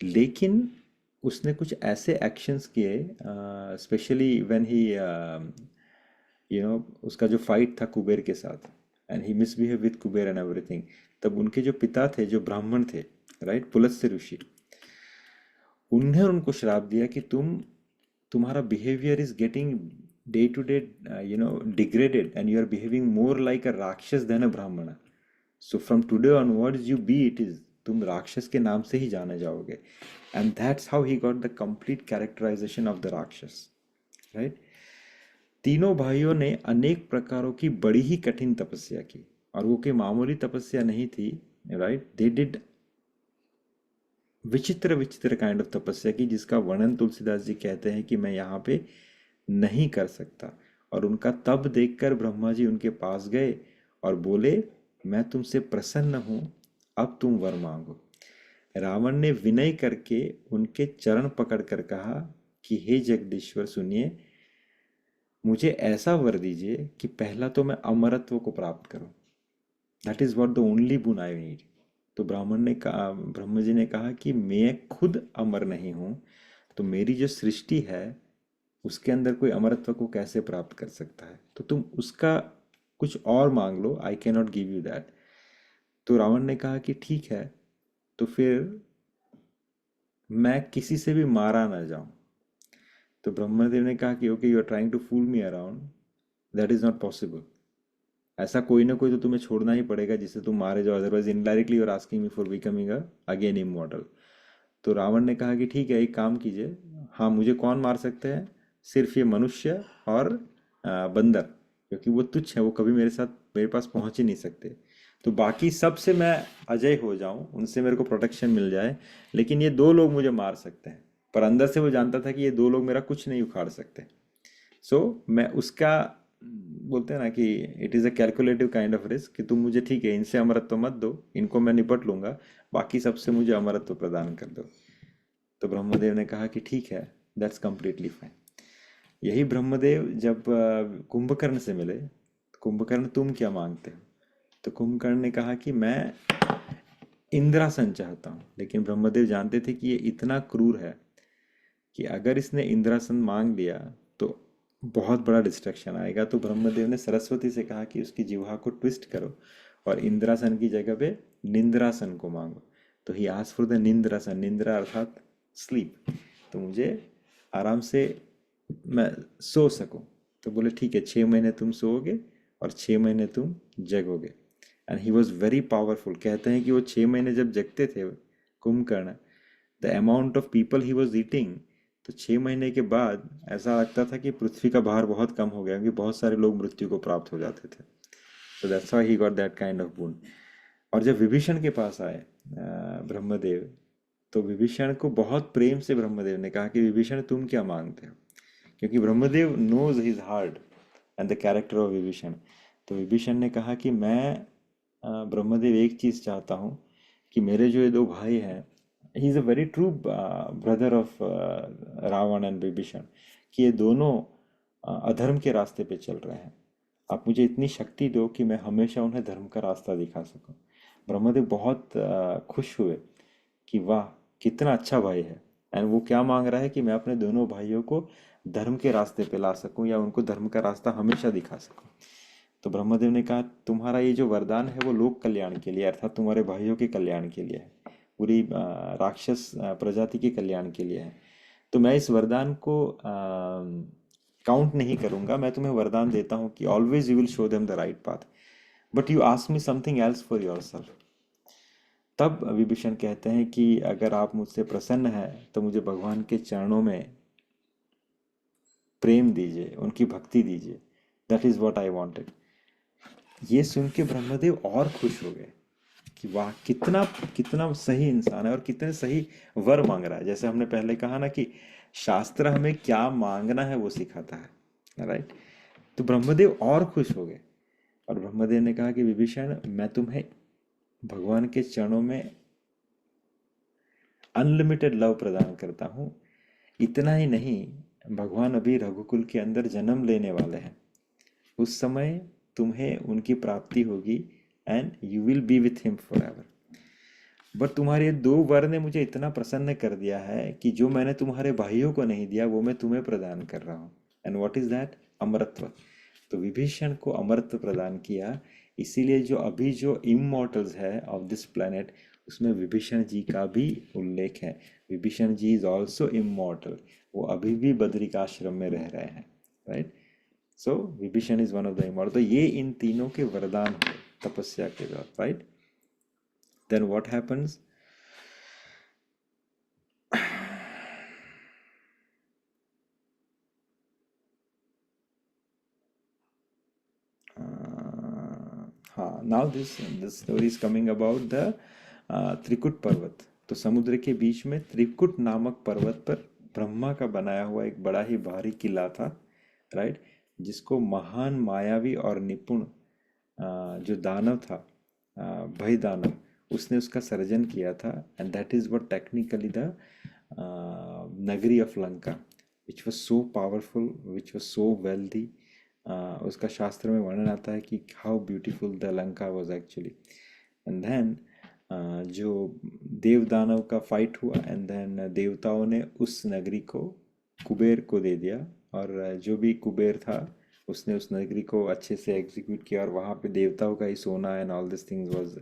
लेकिन उसने कुछ ऐसे एक्शंस किए, स्पेशली व्हेन ही उसका जो फाइट था कुबेर के साथ and he misbehave with Kuber and everything. तब उनके जो पिता थे, जो ब्राह्मण थे, राइट, पुलस्त्य ऋषि, उन्हें उनको श्राप दिया कि तुम्हारा behaviour is getting day to day degraded and you are behaving more like a rakshasa than a Brahmin. So from today onwards you be it is, तुम राक्षस के नाम से ही जाने जाओगे. And that's how he got the complete characterisation of the rakshasa, right. तीनों भाइयों ने अनेक प्रकारों की बड़ी ही कठिन तपस्या की, और वो कोई मामूली तपस्या नहीं थी, राइट. दे डिड विचित्र विचित्र काइंड ऑफ तपस्या की, जिसका वर्णन तुलसीदास जी कहते हैं कि मैं यहाँ पे नहीं कर सकता. और उनका तप देखकर ब्रह्मा जी उनके पास गए और बोले, मैं तुमसे प्रसन्न हूं, अब तुम वर मांगो. रावण ने विनय करके उनके चरण पकड़कर कहा कि हे जगदीश्वर सुनिए, मुझे ऐसा वर दीजिए कि पहला तो मैं अमरत्व को प्राप्त करूं. That is what the only bone I need. तो ब्रह्म जी ने कहा कि मैं खुद अमर नहीं हूं, तो मेरी जो सृष्टि है उसके अंदर कोई अमरत्व को कैसे प्राप्त कर सकता है, तो तुम उसका कुछ और मांग लो, I can not give you that. तो रावण ने कहा कि ठीक है, तो फिर मैं किसी से भी मारा ना जाऊं. तो ब्रह्मदेव ने कहा कि okay, you are trying to fool me around, that is not possible. ऐसा कोई ना कोई तो तुम्हें छोड़ना ही पड़ेगा जिससे तुम मारे जाओ, otherwise indirectly you are asking me for becoming again immortal. तो रावण ने कहा कि ठीक है, एक काम कीजिए, हाँ मुझे कौन मार सकते हैं, सिर्फ ये मनुष्य और बंदर, क्योंकि वो तुच्छ है, वो कभी मेरे पास पहुंच ही नहीं सकते. तो बाकी सब से मैं अजय हो जाऊं, उनसे मेरे को प्रोटेक्शन मिल जाए, लेकिन ये 2 लोग मुझे मार सकते हैं. पर अंदर से वो जानता था कि ये 2 लोग मेरा कुछ नहीं उखाड़ सकते. सो मैं उसका बोलते हैं ना कि it is a calculative kind of risk, कि तुम मुझे ठीक है इनसे अमरत्व मत दो, इनको मैं निपट लूंगा, बाकी सबसे मुझे अमरत्व प्रदान कर दो. तो ब्रह्मदेव ने कहा कि ठीक है, दैट्स कंप्लीटली फाइन। यही ब्रह्मदेव जब कुंभकर्ण से मिले, कुंभकर्ण तुम क्या मांगते हो, तो कुंभकर्ण ने कहा कि मैं इंद्रासन चाहता हूँ। लेकिन ब्रह्मदेव जानते थे कि ये इतना क्रूर है कि अगर इसने इंद्रासन मांग लिया तो बहुत बड़ा डिस्ट्रक्शन आएगा। तो ब्रह्मदेव ने सरस्वती से कहा कि उसकी जिह्वा को ट्विस्ट करो और इंद्रासन की जगह पे निंद्रासन को मांगो। तो ही आस्क्ड फॉर द निंद्रासन, निंद्रा अर्थात स्लीप, तो मुझे आराम से मैं सो सकूं। तो बोले ठीक है, 6 महीने तुम सोओगे और 6 महीने तुम जगोगे। And he was very powerful. कहते हैं कि वो 6 महीने जब जगते थे Kumbhakarna, the amount of people he was eating, तो 6 महीने के बाद ऐसा लगता था कि पृथ्वी का भार बहुत कम हो गया, क्योंकि बहुत सारे लोग मृत्यु को प्राप्त हो जाते थे। तो that's why he got that kind of boon। और जब विभीषण के पास आए ब्रह्मदेव, तो विभीषण को बहुत प्रेम से ब्रह्मदेव ने कहा कि विभीषण तुम क्या मांगते हो, क्योंकि Brahmadev knows his heart and the character of Vibhishan. तो विभीषण ने कहा कि मैं ब्रह्मदेव एक चीज़ चाहता हूँ कि मेरे जो ये दो भाई हैं, he is a very true brother of Ravana and Vibhishan, कि ये दोनों अधर्म के रास्ते पे चल रहे हैं। आप मुझे इतनी शक्ति दो कि मैं हमेशा उन्हें धर्म का रास्ता दिखा सकूं। ब्रह्मदेव बहुत खुश हुए कि वाह कितना अच्छा भाई है। एंड वो क्या मांग रहा है कि मैं अपने दोनों भाइयों को धर्म के रास्ते पे ला सकूं, या उनको धर्म का रास्ता हमेशा दिखा सकूं। तो ब्रह्मदेव ने कहा तुम्हारा ये जो वरदान है वो लोक कल्याण के लिए, अर्थात तुम्हारे भाइयों के कल्याण के लिए है, पूरी राक्षस प्रजाति के कल्याण के लिए है। तो मैं इस वरदान को काउंट नहीं करूंगा, मैं तुम्हें वरदान देता हूँ कि always you will show them the right path, but you ask me something else for yourself. तब विभीषण कहते हैं कि अगर आप मुझसे प्रसन्न हैं तो मुझे भगवान के चरणों में प्रेम दीजिए, उनकी भक्ति दीजिए, that is what I wanted. ये सुन के ब्रह्मदेव और खुश हो गए कि वाह कितना कितना सही इंसान है और कितने सही वर मांग रहा है। जैसे हमने पहले कहा ना कि शास्त्र हमें क्या मांगना है वो सिखाता है, राइट। तो ब्रह्मदेव और खुश हो गए और ब्रह्मदेव ने कहा कि विभीषण मैं तुम्हें भगवान के चरणों में अनलिमिटेड लव प्रदान करता हूँ। इतना ही नहीं, भगवान अभी रघुकुल के अंदर जन्म लेने वाले हैं, उस समय तुम्हें उनकी प्राप्ति होगी and you will be with him for ever. But तुम्हारे दो वर ने मुझे इतना प्रसन्न कर दिया है कि जो मैंने तुम्हारे भाइयों को नहीं दिया वो मैं तुम्हें प्रदान कर रहा हूँ। And what is that? अमरत्व। तो विभीषण को अमरत्व प्रदान किया, इसीलिए जो अभी जो इमॉर्टल्स है ऑफ दिस प्लेनेट उसमें विभीषण जी का भी उल्लेख है। Vibhishan ji is also immortal, वो अभी भी बद्रिकाश्रम में रह रहे हैं, right. So Vibhishan is one of the immortal. तो ये इन तीनों के वरदान हुए तपस्या के बाद, राइट। Then what happens? हाँ, now this story is coming about the Trikut पर्वत। तो समुद्र के बीच में त्रिकुट नामक पर्वत पर ब्रह्मा का बनाया हुआ एक बड़ा ही भारी किला था, राइट, जिसको महान मायावी और निपुण जो दानव था, भय दानव, उसने उसका सर्जन किया था। And that is what technically the नगरी of Lanka, which was so powerful, which was so wealthy. उसका शास्त्र में वर्णन आता है कि how beautiful the Lanka was actually. And then जो देव दानव का फाइट हुआ, एंड देन देवताओं ने उस नगरी को कुबेर को दे दिया, और जो भी कुबेर था उसने उस नगरी को अच्छे से एग्जीक्यूट किया, और वहाँ पे देवताओं का ही सोना and all this things was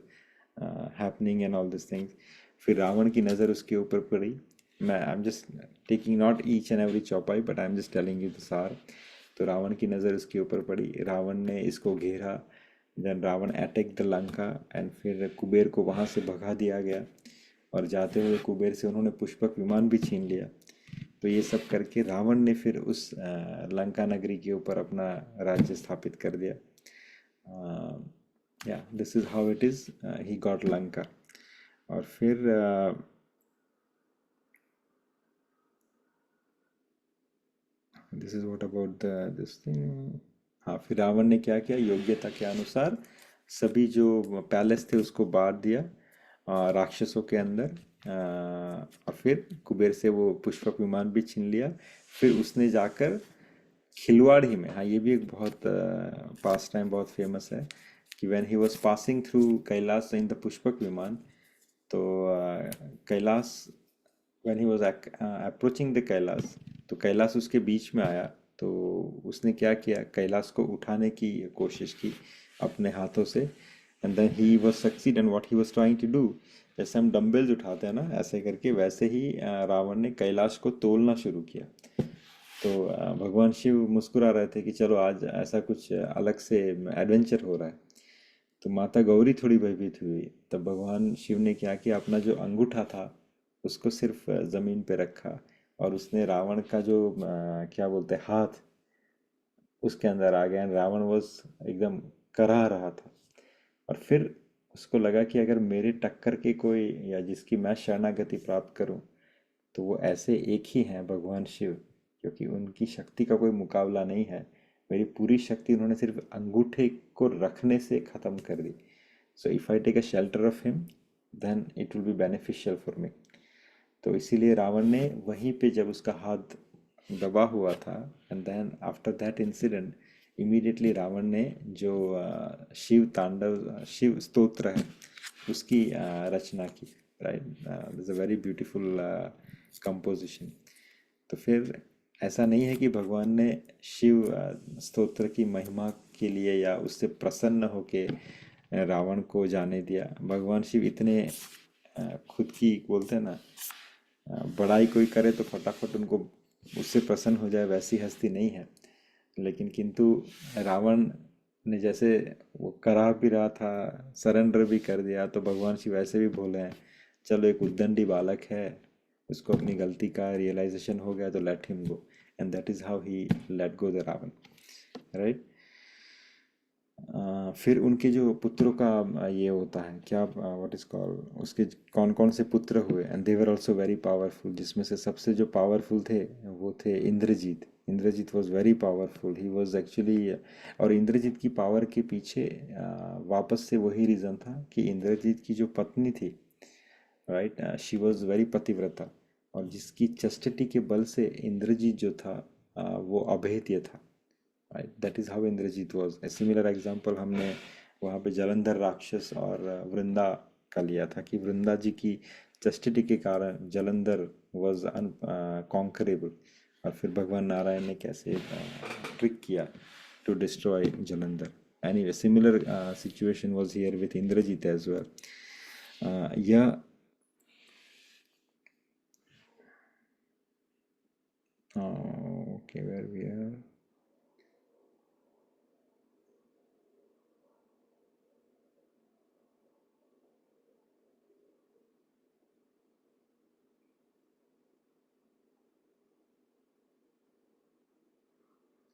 happening and all this things. फिर रावण की नज़र उसके ऊपर पड़ी। मैं I am just taking not each and every चौपाई, but I am just telling you the सार। तो रावण की नज़र उसके ऊपर पड़ी, रावण ने इसको घेरा, then Ravana attack the Lanka, and फिर कुबेर को वहाँ से भगा दिया गया, और जाते हुए कुबेर से उन्होंने पुष्पक विमान भी छीन लिया। तो ये सब करके रावण ने फिर उस लंका नगरी के ऊपर अपना राज्य स्थापित कर दिया। या this is how it is, he got Lanka. और फिर this is what about this thing. हाँ, फिर रावण ने क्या किया, योग्यता के अनुसार सभी जो पैलेस थे उसको बांट दिया राक्षसों के अंदर, और फिर कुबेर से वो पुष्पक विमान भी छीन लिया। फिर उसने जाकर खिलवाड़ ही में, हाँ ये भी एक बहुत पास टाइम बहुत फेमस है कि when he was passing through Kailash in the Pushpak विमान, तो Kailash when he was approaching the Kailash, तो कैलाश उसके बीच में आया। तो उसने क्या किया, कैलाश को उठाने की कोशिश की अपने हाथों से, and then he was succeed and what he was trying to do, जैसे हम डंबल्स उठाते हैं ना ऐसे करके, वैसे ही रावण ने कैलाश को तोलना शुरू किया। तो भगवान शिव मुस्कुरा रहे थे कि चलो आज ऐसा कुछ अलग से एडवेंचर हो रहा है। तो माता गौरी थोड़ी भयभीत हुई। तब भगवान शिव ने क्या किया, अपना जो अंगूठा था उसको सिर्फ जमीन पे रखा, और उसने रावण का जो क्या बोलते हैं हाथ उसके अंदर आ गया। रावण वॉज एकदम कराह रहा था। और फिर उसको लगा कि अगर मेरे टक्कर के कोई, या जिसकी मैं शरणागति प्राप्त करूं, तो वो ऐसे एक ही हैं, भगवान शिव, क्योंकि उनकी शक्ति का कोई मुकाबला नहीं है। मेरी पूरी शक्ति उन्होंने सिर्फ अंगूठे को रखने से ख़त्म कर दी। So if I take a shelter of him then it will be beneficial for me. तो इसीलिए रावण ने वहीं पे जब उसका हाथ दबा हुआ था, and then after that incident immediately Ravana ने जो शिव तांडव, शिव स्तोत्र है उसकी रचना की। Right, this a very beautiful composition. तो फिर ऐसा नहीं है कि भगवान ने शिव स्तोत्र की महिमा के लिए या उससे प्रसन्न होके रावण को जाने दिया। भगवान शिव इतने खुद की बोलते हैं ना, बड़ाई कोई करे तो फटाफट उनको उससे प्रसन्न हो जाए, वैसी हस्ती नहीं है। लेकिन किंतु रावण ने जैसे वो करा भी रहा था, सरेंडर भी कर दिया, तो भगवान शिव ऐसे भी बोले हैं, चलो एक उद्दंडी बालक है, उसको अपनी गलती का रियलाइजेशन हो गया, तो let him go, and that is how he let go the Ravana. Right. फिर उनके जो पुत्रों का ये होता है क्या, व्हाट इज कॉल्ड, उसके कौन कौन से पुत्र हुए, and they were also very powerful, जिसमें से सबसे जो पावरफुल थे वो थे Indrajit. Indrajit was very powerful, he was actually. और इंद्रजीत की पावर के पीछे वापस से वही रीज़न था कि इंद्रजीत की जो पत्नी थी, राइट, शी वाज वेरी पतिव्रता, और जिसकी चस्टिटी के बल से इंद्रजीत जो था वो अभेद्य था। Right, that is how Indrajit was. A similar example हमने वहाँ पे जलंधर राक्षस और वृंदा का लिया था कि वृंदा जी की चस्टिटी के कारण जलंधर वाज अनकॉन्करेबल, और फिर भगवान नारायण ने कैसे ट्रिक किया to destroy Jalandhar. Anyway, similar situation was here with Indrajit as well. यह okay, where we are.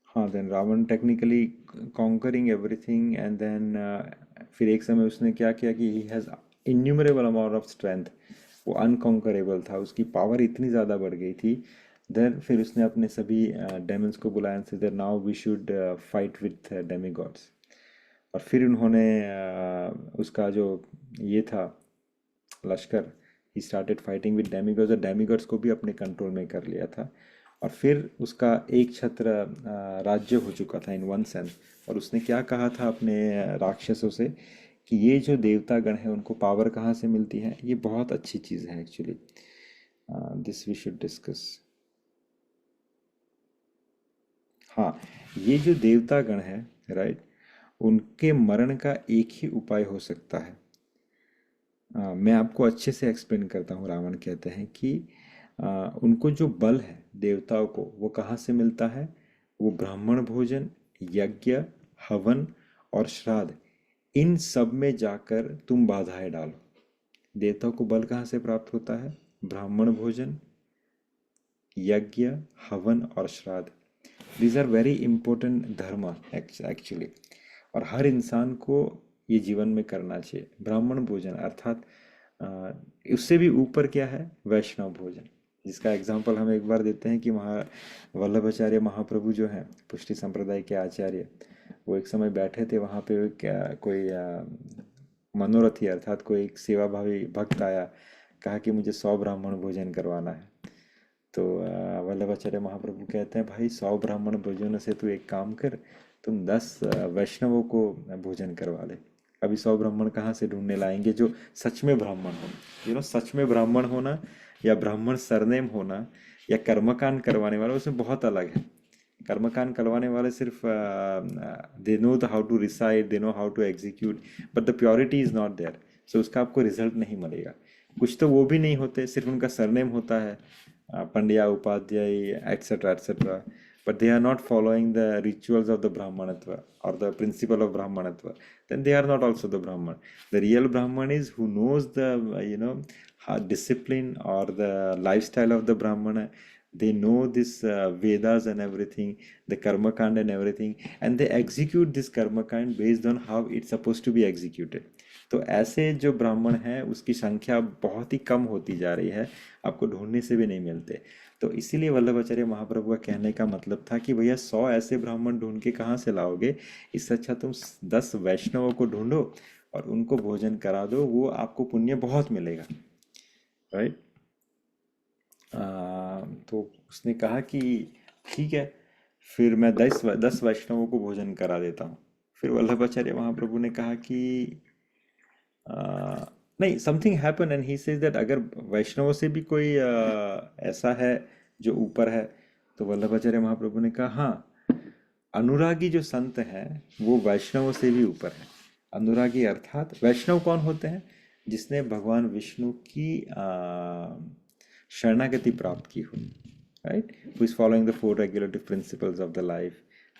हाँ, then Ravana technically conquering everything, and then फिर एक समय उसने क्या किया कि he has innumerable amount of strength, वो अनकॉन्करेबल था, उसकी पावर इतनी ज़्यादा बढ़ गई थी। देन फिर उसने अपने सभी डेमन्स को बुलाया and said now we should fight with demigods. और फिर उन्होंने उसका जो ये था लश्कर, he started fighting with demigods, और डेमीगॉड्स को भी अपने कंट्रोल में कर लिया था। और फिर उसका एक छत्र राज्य हो चुका था इन वन सेंस। और उसने क्या कहा था अपने राक्षसों से कि ये जो देवता गण है उनको पावर कहाँ से मिलती है, ये बहुत अच्छी चीज़ है actually, this we should discuss. हाँ, ये जो देवता गण है, राइट, उनके मरण का एक ही उपाय हो सकता है। मैं आपको अच्छे से एक्सप्लेन करता हूँ। रावण कहते हैं कि उनको जो बल है देवताओं को, वो कहाँ से मिलता है, वो ब्राह्मण भोजन, यज्ञ, हवन और श्राद्ध, इन सब में जाकर तुम बाधाएं डालो। देवताओं को बल कहाँ से प्राप्त होता है, ब्राह्मण भोजन, यज्ञ, हवन और श्राद्ध। दीज आर वेरी इंपॉर्टेंट धर्म एक्चुअली, और हर इंसान को ये जीवन में करना चाहिए। ब्राह्मण भोजन अर्थात उससे भी ऊपर क्या है, वैष्णव भोजन, जिसका एग्जाम्पल हम एक बार देते हैं कि वल्लभाचार्य महाप्रभु जो हैं पुष्टि संप्रदाय के आचार्य, वो एक समय बैठे थे वहाँ पे, कोई मनोरथी अर्थात कोई एक सेवाभावी भक्त आया कहा कि मुझे 100 ब्राह्मण भोजन करवाना है। तो वल्लभाचार्य महाप्रभु कहते हैं भाई 100 ब्राह्मण भोजन से तू एक काम कर, तुम 10 वैष्णवों को भोजन करवा ले। अभी 100 ब्राह्मण कहाँ से ढूंढने लाएंगे जो सच में ब्राह्मण हो। सच में ब्राह्मण होना या ब्राह्मण सरनेम होना या कर्मकांड करवाने वाला उसमें बहुत अलग है। कर्मकांड करवाने वाले सिर्फ they know how to recite, they know how to execute, but the purity is not there, so उसका आपको रिजल्ट नहीं मिलेगा। कुछ तो वो भी नहीं होते, सिर्फ उनका सरनेम होता है Pandya, Upadhyay, etcetera etcetera, but they are not following the rituals of the brahmanatva or the principle of brahmanatva, then they are not also the brahman. The real brahman is who knows the discipline or the lifestyle of the brahmana. They know this vedas and everything, the karma kand and everything, and they execute this karma kind based on how it's supposed to be executed. तो ऐसे जो ब्राह्मण हैं उसकी संख्या बहुत ही कम होती जा रही है, आपको ढूंढने से भी नहीं मिलते। तो इसीलिए वल्लभाचार्य महाप्रभु का कहने का मतलब था कि भैया 100 ऐसे ब्राह्मण ढूंढ के कहाँ से लाओगे, इससे अच्छा तुम 10 वैष्णवों को ढूंढो और उनको भोजन करा दो, वो आपको पुण्य बहुत मिलेगा, राइट। तो उसने कहा कि ठीक है, फिर मैं 10 वैष्णवों को भोजन करा देता हूँ। फिर वल्लभाचार्य महाप्रभु ने कहा कि नहीं, something happen and he says that अगर वैष्णवों से भी कोई ऐसा है जो ऊपर है, तो वल्लभाचार्य महाप्रभु ने कहा हाँ, अनुरागी जो संत हैं वो वैष्णवों से भी ऊपर है। अनुरागी अर्थात वैष्णव कौन होते हैं? जिसने भगवान विष्णु की शरणागति प्राप्त की हो, right, who is following the 4 regulative principles of the life,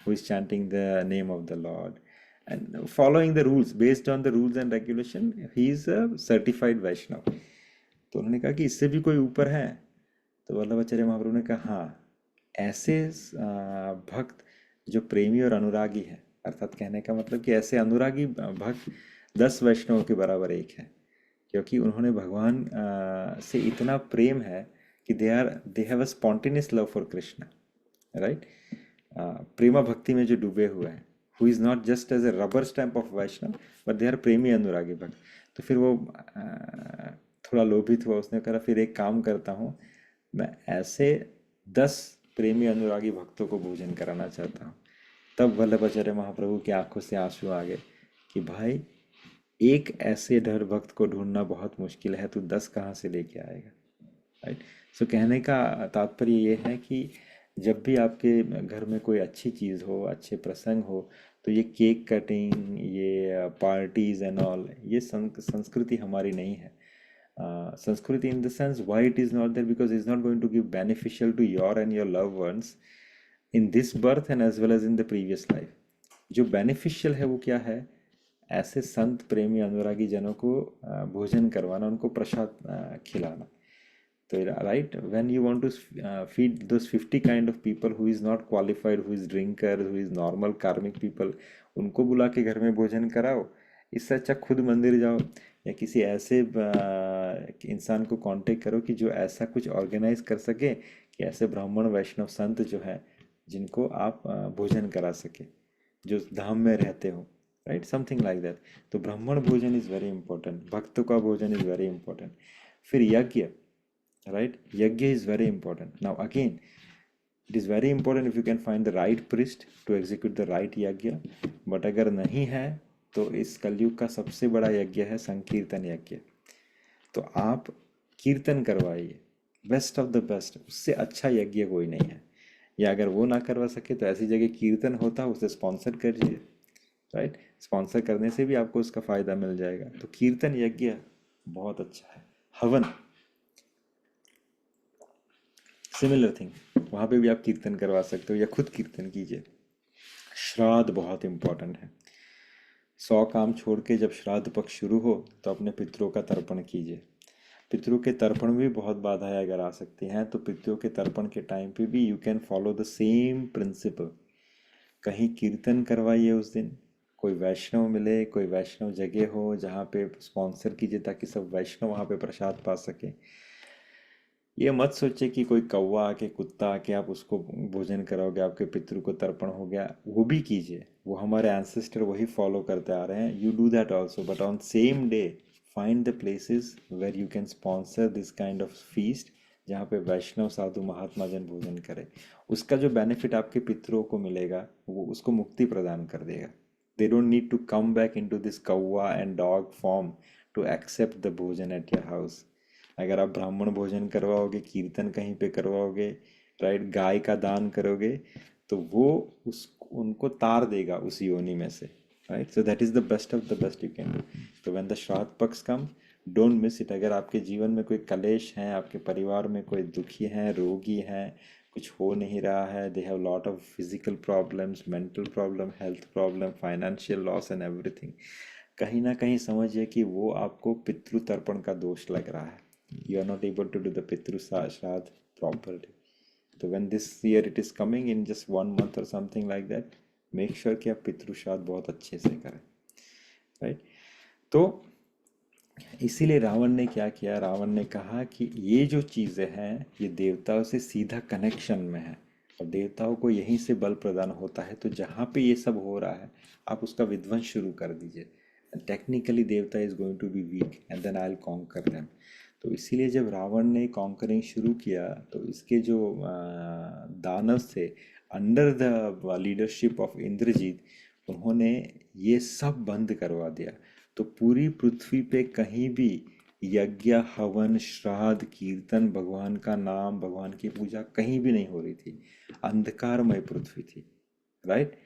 who is chanting the name of the Lord and following the rules, based on the rules and regulation, he is a certified Vaishnav. तो उन्होंने कहा कि इससे भी कोई ऊपर है? तो वल्लभाचार्य महाप्रभु ने कहा हाँ, ऐसे भक्त जो प्रेमी और अनुरागी है, अर्थात कहने का मतलब कि ऐसे अनुरागी भक्त 10 वैष्णवों के बराबर एक है, क्योंकि उन्होंने भगवान से इतना प्रेम है कि they have a spontaneous love for Krishna, right. प्रेमा भक्ति में जो डूबे हुए हैं, who is not just as a rubber stamp of Vaishnav, but they are प्रेमी अनुरागी भक्त। तो फिर वो थोड़ा लोभित हुआ, उसने कहा फिर एक काम करता हूँ, मैं ऐसे 10 प्रेमी अनुरागी भक्तों को भोजन कराना चाहता हूँ। तब वल्लभाचार्य महाप्रभु की आंखों से आंसू आ गए कि भाई एक ऐसे ढर भक्त को ढूंढना बहुत मुश्किल है, तू 10 कहाँ से लेके आएगा, राइट। सो कहने का तात्पर्य ये है कि जब भी आपके घर में कोई अच्छी चीज़ हो, अच्छे प्रसंग हो, तो ये केक कटिंग, ये पार्टीज एंड ऑल, ये संस्कृति हमारी नहीं है। संस्कृति in the sense why it is not there, because is not going to give beneficial to your and your love ones in this birth and as well as in the previous life. जो beneficial है वो क्या है? ऐसे संत प्रेमी अनुरागी जनों को भोजन करवाना, उनको प्रसाद खिलाना। तो right, when you want to feed those 50 kind of people who is not qualified, who is drinker, who is normal karmic people, उनको बुला के घर में भोजन कराओ। इससे अच्छा खुद मंदिर जाओ या किसी ऐसे इंसान को कांटेक्ट करो कि जो ऐसा कुछ ऑर्गेनाइज कर सके कि ऐसे ब्राह्मण वैष्णव संत जो हैं जिनको आप भोजन करा सके, जो धाम में रहते हो, राइट, समथिंग लाइक दैट। तो ब्राह्मण भोजन इज़ वेरी इंपॉर्टेंट, भक्तों का भोजन इज़ वेरी इंपॉर्टेंट। फिर यज्ञ, right, yajna is very important. Now again, it is very important if you can find the right priest to execute the right yajna, but अगर नहीं है तो इस कलयुग का सबसे बड़ा यज्ञ है संकीर्तन यज्ञ। तो आप कीर्तन करवाइए, बेस्ट ऑफ द बेस्ट, उससे अच्छा यज्ञ कोई नहीं है। या अगर वो ना करवा सके तो ऐसी जगह कीर्तन होता है उसे स्पॉन्सर करिए, राइट, स्पॉन्सर करने से भी आपको उसका फ़ायदा मिल जाएगा। तो कीर्तन यज्ञ बहुत अच्छा है। हवन, सिमिलर थिंग, वहाँ पे भी आप कीर्तन करवा सकते हो या खुद कीर्तन कीजिए। श्राद्ध बहुत इम्पोर्टेंट है। 100 काम छोड़ के जब श्राद्ध पक्ष शुरू हो तो अपने पितरों का तर्पण कीजिए। पितरों के तर्पण में भी बहुत बाधाएं अगर आ सकती हैं, तो पितरों के तर्पण के टाइम पे भी you can follow the same principle. कहीं कीर्तन करवाइए उस दिन, कोई वैष्णव मिले, कोई वैष्णव जगह हो जहाँ पे स्पॉन्सर कीजिए ताकि सब वैष्णव वहाँ पे प्रसाद पा सके। ये मत सोचे कि कोई कौवा आके, कुत्ता आके आप उसको भोजन कराओगे, आपके पितृ को तर्पण हो गया। वो भी कीजिए, वो हमारे एंसेस्टर वही फॉलो करते आ रहे हैं। You do that also, but on same day find the places where you can sponsor this kind of feast, जहाँ पे वैष्णव साधु महात्मा जन भोजन करे। उसका जो बेनिफिट आपके पितरों को मिलेगा वो उसको मुक्ति प्रदान कर देगा। They don't need to come back into this कौवा and dog form to accept the भोजन at your house। अगर आप ब्राह्मण भोजन करवाओगे, कीर्तन कहीं पे करवाओगे, राइट, गाय का दान करोगे, तो वो उस उनको तार देगा उस योनि में से, right. So that is the best of the best you can do. तो व्हेन द श्राद्ध पक्ष कम, डोंट मिस इट। अगर आपके जीवन में कोई कलेश है, आपके परिवार में कोई दुखी है, रोगी है, कुछ हो नहीं रहा है, they have lot of physical problems, mental problem, health problem, financial loss and everything, कहीं ना कहीं समझिए कि वो आपको पितृ तर्पण का दोष लग रहा है। You are not able to do the pitri shraddha properly. तो when this year it is coming in just 1 month और something like that, make sure कि आप पितृ श्राद्ध बहुत अच्छे से करें, राइट। तो इसीलिए रावण ने क्या किया, रावण ने कहा कि ये जो चीज़ें हैं ये देवताओं से सीधा कनेक्शन में है, और देवताओं को यहीं से बल प्रदान होता है। तो जहाँ पे ये सब हो रहा है आप उसका विध्वंस शुरू कर दीजिए। Technically devta is going to be weak and then I will conquer them. तो इसीलिए जब रावण ने कॉन्करिंग शुरू किया तो इसके जो दानव थे under the leadership of Indrajit, उन्होंने ये सब बंद करवा दिया। तो पूरी पृथ्वी पे कहीं भी यज्ञ, हवन, श्राद्ध, कीर्तन, भगवान का नाम, भगवान की पूजा कहीं भी नहीं हो रही थी। अंधकारमय पृथ्वी थी, right.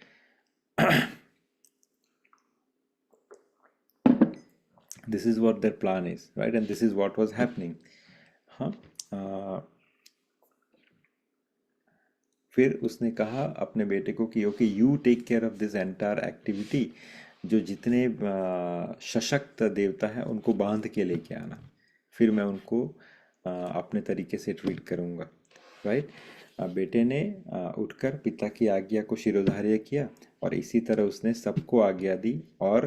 This is what their plan is, right? And this is what was happening. फिर उसने कहा अपने बेटे को कि okay, you take care of this entire activity. जो जितने सशक्त देवता हैं उनको बांध के लेके आना, फिर मैं उनको अपने तरीके से ट्रीट करूँगा, राइट। बेटे ने उठकर पिता की आज्ञा को शिरोधार्य किया और इसी तरह उसने सबको आज्ञा दी और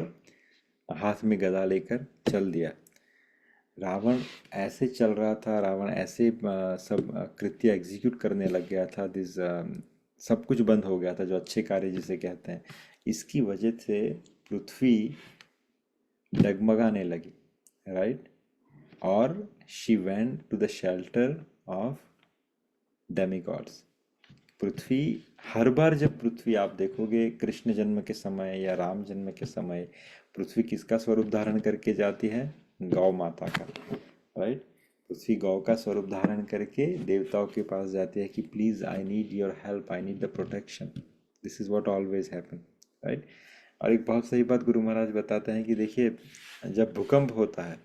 हाथ में गदा लेकर चल दिया। रावण ऐसे चल रहा था, रावण ऐसे सब कृत्य एग्जीक्यूट करने लग गया था, दिस सब कुछ बंद हो गया था, जो अच्छे कार्य जिसे कहते हैं। इसकी वजह से पृथ्वी डगमगाने लगी, राइट। और she went to the shelter of demigods. Prithvi हर बार जब पृथ्वी आप देखोगे कृष्ण जन्म के समय या राम जन्म के समय, पृथ्वी किसका स्वरूप धारण करके जाती है? गौ माता का, राइट। पृथ्वी गौ का स्वरूप धारण करके देवताओं के पास जाती है कि please I need your help, I need the protection. This is what always happen, right. और एक बहुत सही बात गुरु महाराज बताते हैं कि देखिए, जब भूकंप होता है,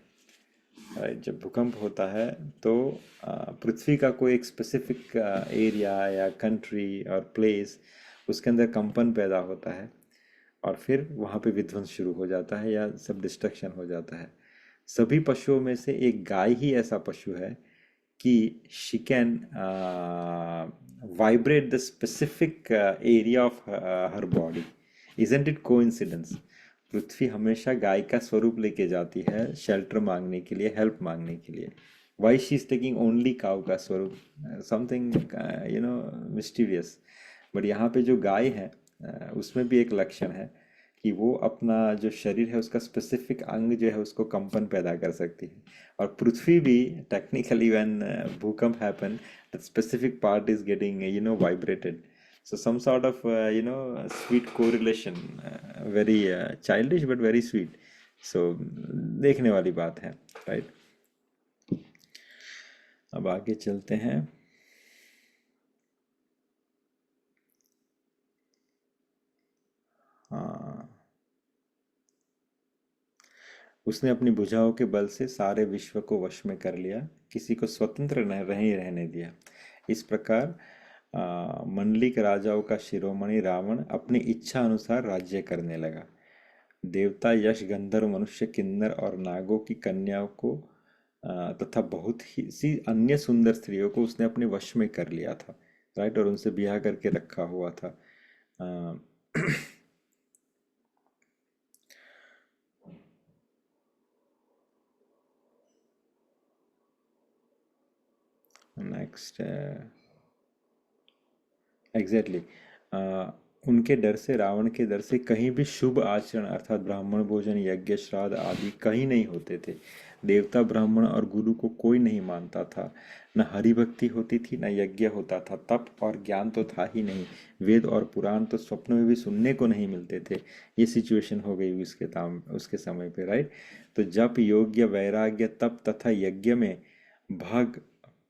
राइट, जब भूकंप होता है तो पृथ्वी का कोई एक स्पेसिफिक एरिया या कंट्री और प्लेस, उसके अंदर कंपन पैदा होता है और फिर वहाँ पे विध्वंस शुरू हो जाता है या सब डिस्ट्रक्शन हो जाता है। सभी पशुओं में से एक गाय ही ऐसा पशु है कि she can vibrate the specific area of her body. Isn't it coincidence? Prithvi हमेशा गाय का स्वरूप लेके जाती है शेल्टर मांगने के लिए, हेल्प मांगने के लिए। Why she is taking only cow का स्वरूप? Something mysterious. बट यहाँ पे जो गाय है उसमें भी एक लक्षण है कि वो अपना जो शरीर है उसका स्पेसिफिक अंग जो है उसको कंपन पैदा कर सकती है। और पृथ्वी भी टेक्निकली व्हेन भूकंप happen, that specific part is getting vibrated. So some sort of sweet correlation, very childish but very sweet. So देखने वाली बात है, right? अब आगे चलते हैं। हाँ, उसने अपनी भुजाओं के बल से सारे विश्व को वश में कर लिया, किसी को स्वतंत्र नहीं रहने दिया। इस प्रकार मंडलिक राजाओं का शिरोमणि रावण अपनी इच्छा अनुसार राज्य करने लगा। देवता, यश, गंधर्व, मनुष्य, किन्नर और नागों की कन्याओं को तथा बहुत ही सी अन्य सुंदर स्त्रियों को उसने अपने वश में कर लिया था, राइट, और उनसे ब्याह करके रखा हुआ था। नेक्स्ट एग्जैक्टली उनके डर से, रावण के डर से कहीं भी शुभ आचरण अर्थात ब्राह्मण भोजन, यज्ञ, श्राद्ध आदि कहीं नहीं होते थे। देवता, ब्राह्मण और गुरु को कोई नहीं मानता था। न हरि भक्ति होती थी, न यज्ञ होता था। तप और ज्ञान तो था ही नहीं। वेद और पुराण तो स्वप्न में भी सुनने को नहीं मिलते थे। ये सिचुएशन हो गई उसके समय पे, राइट। तो जप, योग्य, वैराग्य, तप तथा यज्ञ में भाग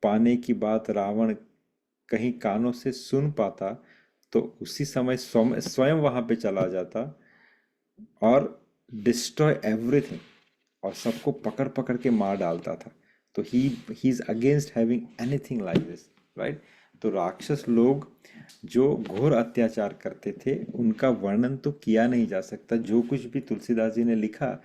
पाने की बात रावण कहीं कानों से सुन पाता तो उसी समय स्वयं वहां पे चला जाता और डिस्ट्रॉय एवरीथिंग और सबको पकड़ पकड़ के मार डालता था। तो he is against having anything like this, right. तो राक्षस लोग जो घोर अत्याचार करते थे उनका वर्णन तो किया नहीं जा सकता। जो कुछ भी तुलसीदास जी ने लिखा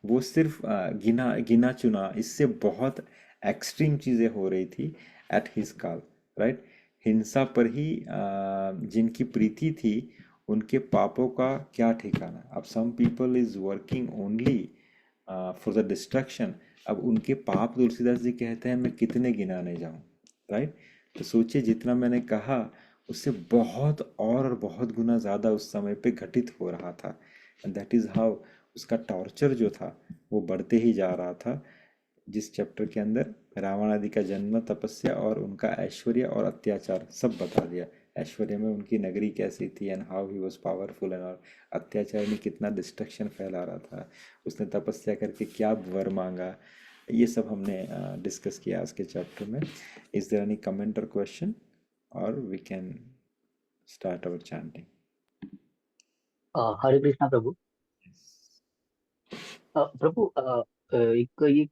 वो सिर्फ गिना चुना, इससे बहुत एक्सट्रीम चीजें हो रही थी एट हिज काल, राइट। हिंसा पर ही जिनकी प्रीति थी उनके पापों का क्या ठिकाना। अब some people is working only for the destruction. अब उनके पाप तुलसीदास जी कहते हैं मैं कितने गिनाने जाऊं, राइट। तो सोचिए जितना मैंने कहा उससे बहुत और बहुत गुना ज़्यादा उस समय पे घटित हो रहा था। एंड दैट इज़ हाउ उसका टॉर्चर जो था वो बढ़ते ही जा रहा था। जिस चैप्टर के अंदर रावण आदि का जन्म, तपस्या और उनका ऐश्वर्य और अत्याचार सब बता दिया। ऐश्वर्य में उनकी नगरी कैसी थी and how he was powerful and और अत्याचार में कितना डिस्ट्रक्शन फैला रहा था। उसने तपस्या करके क्या वर मांगा, ये सब हमने डिस्कस किया आज के चैप्टर में। इज देयर एनी कमेंट और क्वेश्चन और we can start our chanting. Hare Krishna प्रभु। प्रभु, एक ये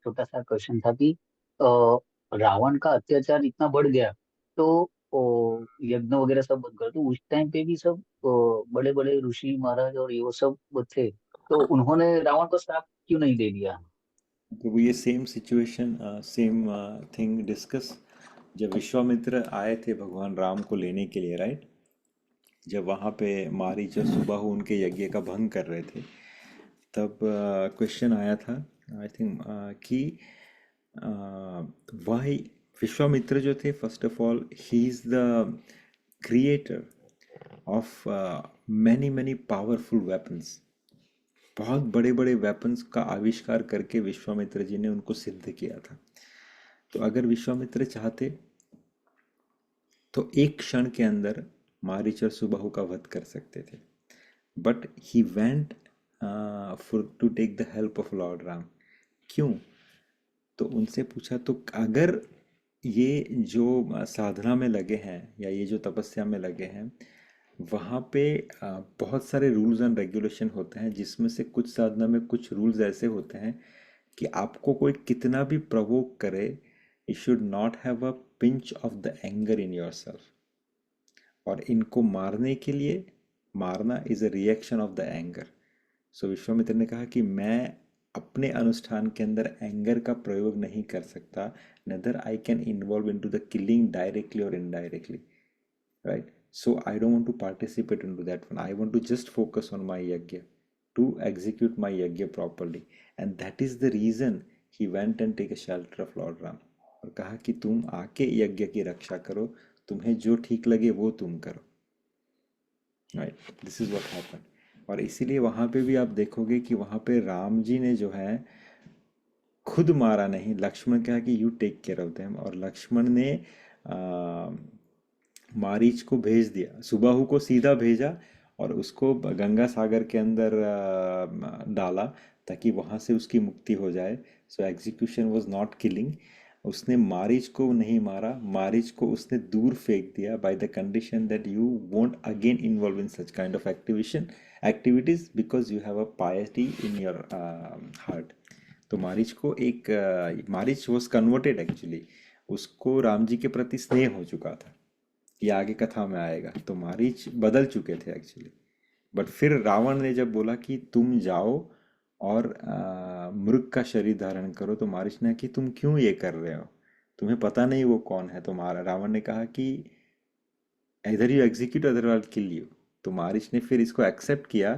छोटा सा क्वेश्चन था कि रावण का अत्याचार इतना बढ़ गया तो यज्ञ वगैरह सब बंद कर, तो उस टाइम पे भी सब बड़े बड़े ऋषि महाराज और ये वो सब थे, तो उन्होंने रावण को श्राप क्यों नहीं दे दिया? प्रभु ये same situation, same thing discuss जब विश्वामित्र आए थे भगवान राम को लेने के लिए, राइट। जब वहाँ पे मारीच और सुबाहु उनके यज्ञ का भंग कर रहे थे तब क्वेश्चन आया था आई थिंक कि वाई विश्वामित्र जो थे, first of all he is the creator of many many powerful weapons. बहुत बड़े बड़े वेपन्स का आविष्कार करके विश्वामित्र जी ने उनको सिद्ध किया था। तो अगर विश्वामित्र चाहते तो एक क्षण के अंदर मारीच और सुबाहु का वध कर सकते थे, but he went for to take the help of Lord Ram. क्यों? तो उनसे पूछा तो अगर ये जो साधना में लगे हैं या ये जो तपस्या में लगे हैं वहाँ पे बहुत सारे रूल्स एंड रेगुलेशन होते हैं, जिसमें से कुछ साधना में कुछ रूल्स ऐसे होते हैं कि आपको कोई कितना भी प्रवोक करे, you should not have a pinch of the anger in your self. और इनको मारने के लिए, मारना is a reaction of the anger. So Vishwamitra ने कहा कि मैं अपने अनुष्ठान के अंदर एंगर का प्रयोग नहीं कर सकता, neither I can involve into the killing directly और indirectly, right? So I don't want to participate into that one. I want to just focus on my yajna, to execute my yajna properly. And that is the reason he went and take a shelter of Lord Ram और कहा कि तुम आके यज्ञ की रक्षा करो, तुम्हें जो ठीक लगे वो तुम करो, right? This is what happened. और इसीलिए वहाँ पे भी आप देखोगे कि वहाँ पे राम जी ने जो है खुद मारा नहीं, लक्ष्मण कहा कि you take care of them, और लक्ष्मण ने मारीच को भेज दिया, सुबाहु को सीधा भेजा और उसको गंगा सागर के अंदर डाला ताकि वहाँ से उसकी मुक्ति हो जाए। So execution was not killing. उसने मारीच को नहीं मारा, मारीच को उसने दूर फेंक दिया by the condition that you won't again involve in such kind of activities because you have a piety in your heart. तो मारीच को मारीच वॉज कन्वर्टेड एक्चुअली, उसको राम जी के प्रति स्नेह हो चुका था, ये आगे कथा में आएगा। तो मारीच बदल चुके थे एक्चुअली। बट फिर रावण ने जब बोला कि तुम जाओ और मृग का शरीर धारण करो, तो मारीच ने कि तुम क्यों ये कर रहे हो, तुम्हें पता नहीं वो कौन है। तो रावण ने कहा कि इधर you execute otherwise kill you. तो मारीच ने फिर इसको एक्सेप्ट किया